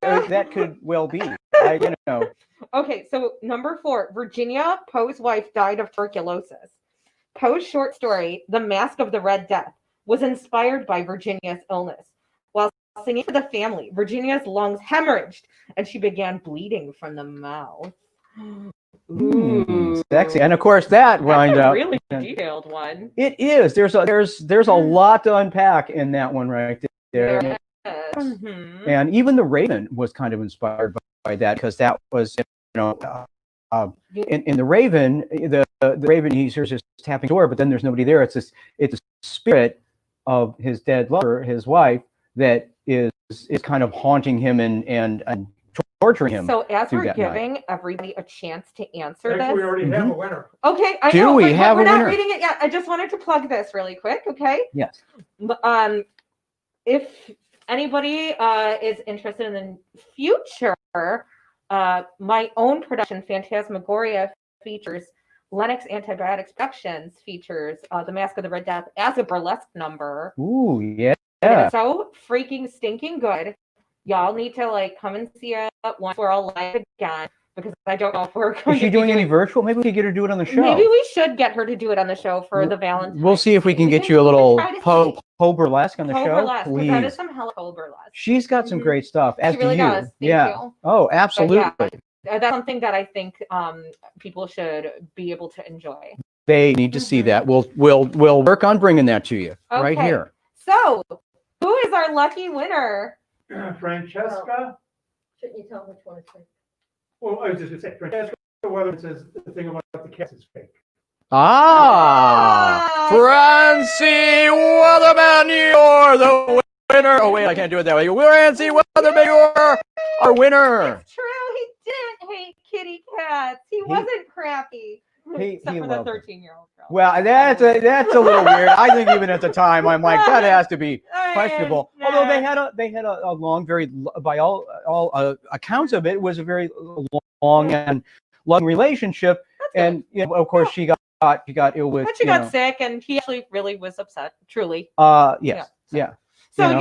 That could well be. I don't know. Okay, so number 4, Virginia, Poe's wife, died of tuberculosis. Poe's short story, The Mask of the Red Death, was inspired by Virginia's illness. While singing for the family, Virginia's lungs hemorrhaged, and she began bleeding from the mouth. Sexy. And of course that winds That's a up. really detailed one. It is. There's a lot to unpack in that one right there. Mhm. And even the Raven was kind of inspired by that, because that was, in the Raven, the Raven, he hears just tapping door, but then there's nobody there. It's a spirit of his dead lover, his wife, that is kind of haunting him and torturing him. So as through we're that night. giving everybody a chance to answer Actually, this. we already have a winner. Okay, I Do know, we but have we're a not winner? reading it yet. I just wanted to plug this really quick, okay? Yes. If anybody is interested in the future, my own production, Phantasmagoria, features Lennox Antibiotics Productions, features The Mask of the Red Death as a burlesque number. Ooh, yeah. And it's so freaking stinking good. Y'all need to come and see it once we're all live again, because I don't know if we're going Is she to doing be any virtual? Maybe we could get her to do it on the show. Maybe we should get her to do it on the show for the Valentine's. We'll see if we can get you a little po burlesque on the show. Burlesque, 'cause that is Please. some hella burlesque. She's got some great stuff. As She really do you. does. Thank yeah. you. Oh, But absolutely. yeah, that's something that I think people should be able to enjoy. They need to see that. We'll work on bringing that to you right Okay. here. So, who is our lucky winner? Francesca. Shouldn't you tell which one it's fake? Well, I was just going to say, Francesca Weatherman says the thing about the cats is fake. Francie Weatherman, you're the winner. Oh, wait, I can't do it that way. Francie Weatherman, you're our winner. It's true. He didn't hate kitty cats. He wasn't crappy. Except for the loved them. 13-year-old girl. Well, that's a little weird. I think even at the time, I'm like, that has to be questionable. Although they had a long, by all accounts of it, was a very long and loving relationship. And of course, she got ill with. But she got sick, and he actually really was upset. Truly. Yes. Yeah. So it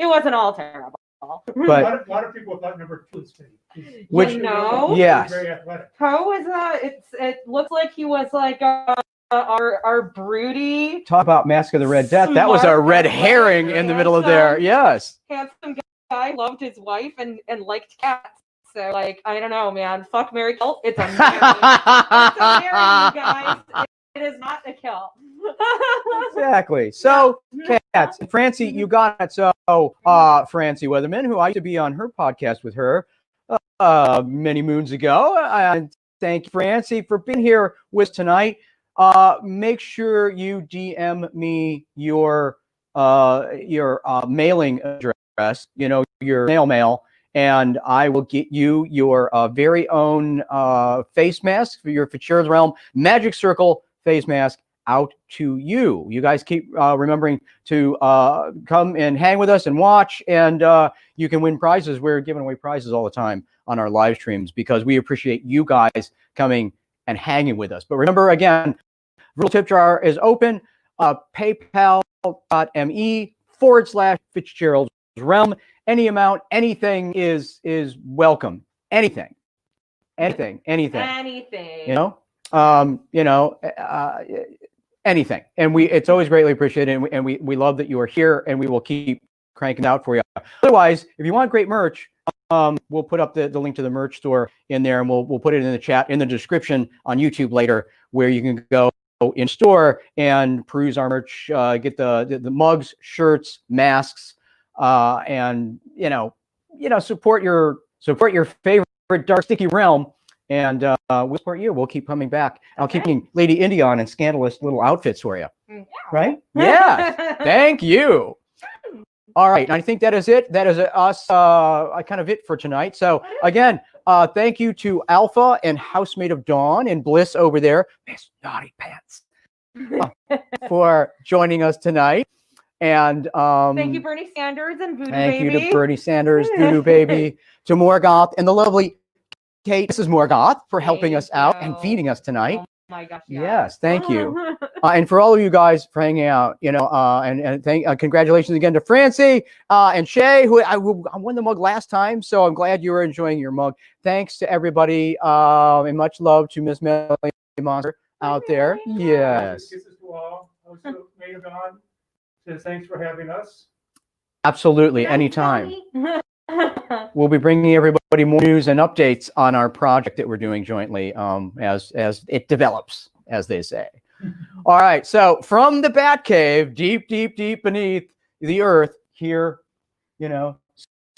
wasn't all terrible. But a lot of people thought number 2 is fake. Which- yes. Very athletic. Poe is it looked like he was like our broody, talk about Mask of the Red Death. That was a Smart, red herring in the middle of there. Yes. handsome guy, loved his wife and liked cats. So I don't know, man. Fuck, marry, kill. It's a marry. It's a marry, you guys. It is not a kill. Exactly. So, cats. Francie, you got it. So, Francie Weatherman, who I used to be on her podcast with her many moons ago. And thank you, Francie, for being here with us tonight. Make sure you DM me your mailing address, your snail mail, and I will get you your very own face mask for your Fitzgerald Realm Magic Circle face mask out to you. You guys keep remembering to come and hang with us and watch, and you can win prizes. We're giving away prizes all the time on our live streams because we appreciate you guys coming and hanging with us. But remember, again, Virtual Tip Jar is open. PayPal.me/Fitzgerald's Realm. Any amount, anything is welcome. Anything. Anything. Anything. And it's always greatly appreciated, and we love that you are here, and we will keep cranking out for you. Otherwise, if you want great merch, we'll put up the link to the merch store in there, and we'll put it in the chat, in the description on YouTube later, where you can go in store and peruse our merch, get the mugs, shirts, masks, and support your favorite dark sticky realm. And we'll support you. We'll keep coming back. I'll keep getting Lady India on in scandalous little outfits for you. Yeah. Right? Yeah. Thank you. All right. And I think that is it. That is us kind of it for tonight. So again, thank you to Alpha and Housemate of Dawn and Bliss over there, Miss Naughty Pants, for joining us tonight. And thank you, Bernie Sanders and Voodoo Baby. Thank you to Bernie Sanders, Voodoo Baby, to Morgoth, and the lovely Kate. This is Morgoth for helping us out and feeding us tonight. Oh my gosh. Yes, thank you. And for all of you guys for hanging out, and congratulations again to Francie and Shay, who I won the mug last time, so I'm glad you were enjoying your mug. Thanks to everybody, and much love to Miss Melly Monster out there. Yes. Kisses to all. Also, Maid of Dawn says thanks for having us. Absolutely, anytime. We'll be bringing everybody more news and updates on our project that we're doing jointly as it develops, as they say. All right, so from the Batcave, deep, deep, deep beneath the earth, here, you know,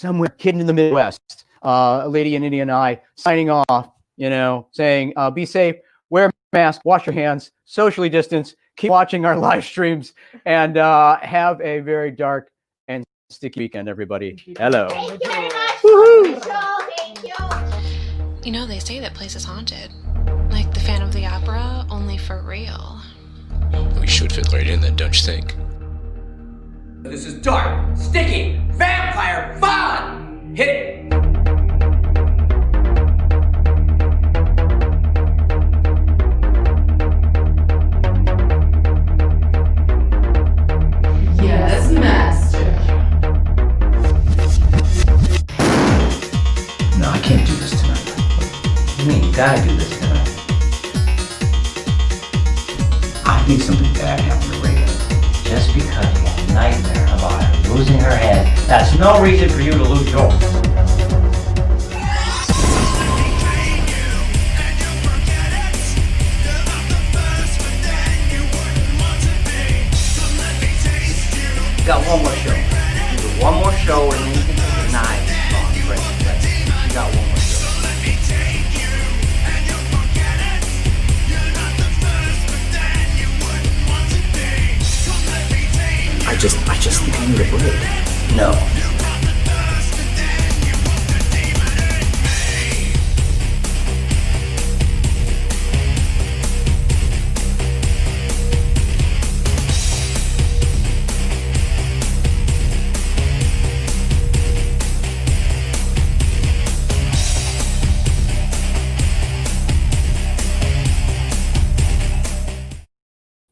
somewhere hidden in the Midwest, Lady and Indy and I signing off, you know, saying, be safe, wear a mask, wash your hands, socially distance, keep watching our live streams, and have a very dark and sticky weekend, everybody. Hello. Thank you very much. Thank you. You know, they say that place is haunted. Like the Phantom of the Opera, only for real. We should fit right in then, don't you think? This is dark, sticky, vampire fun! Hit it! Yes, master. No, I can't do this tonight. What do you mean? You gotta do this tonight. I think something bad happened to Rita. Just because you had a nightmare about her losing her head, that's no reason for you to lose yours. Got one more show. Do one more show and then you can take a knife on Chris. You got one more show. I just think I need a break. No.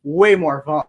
Way more fun.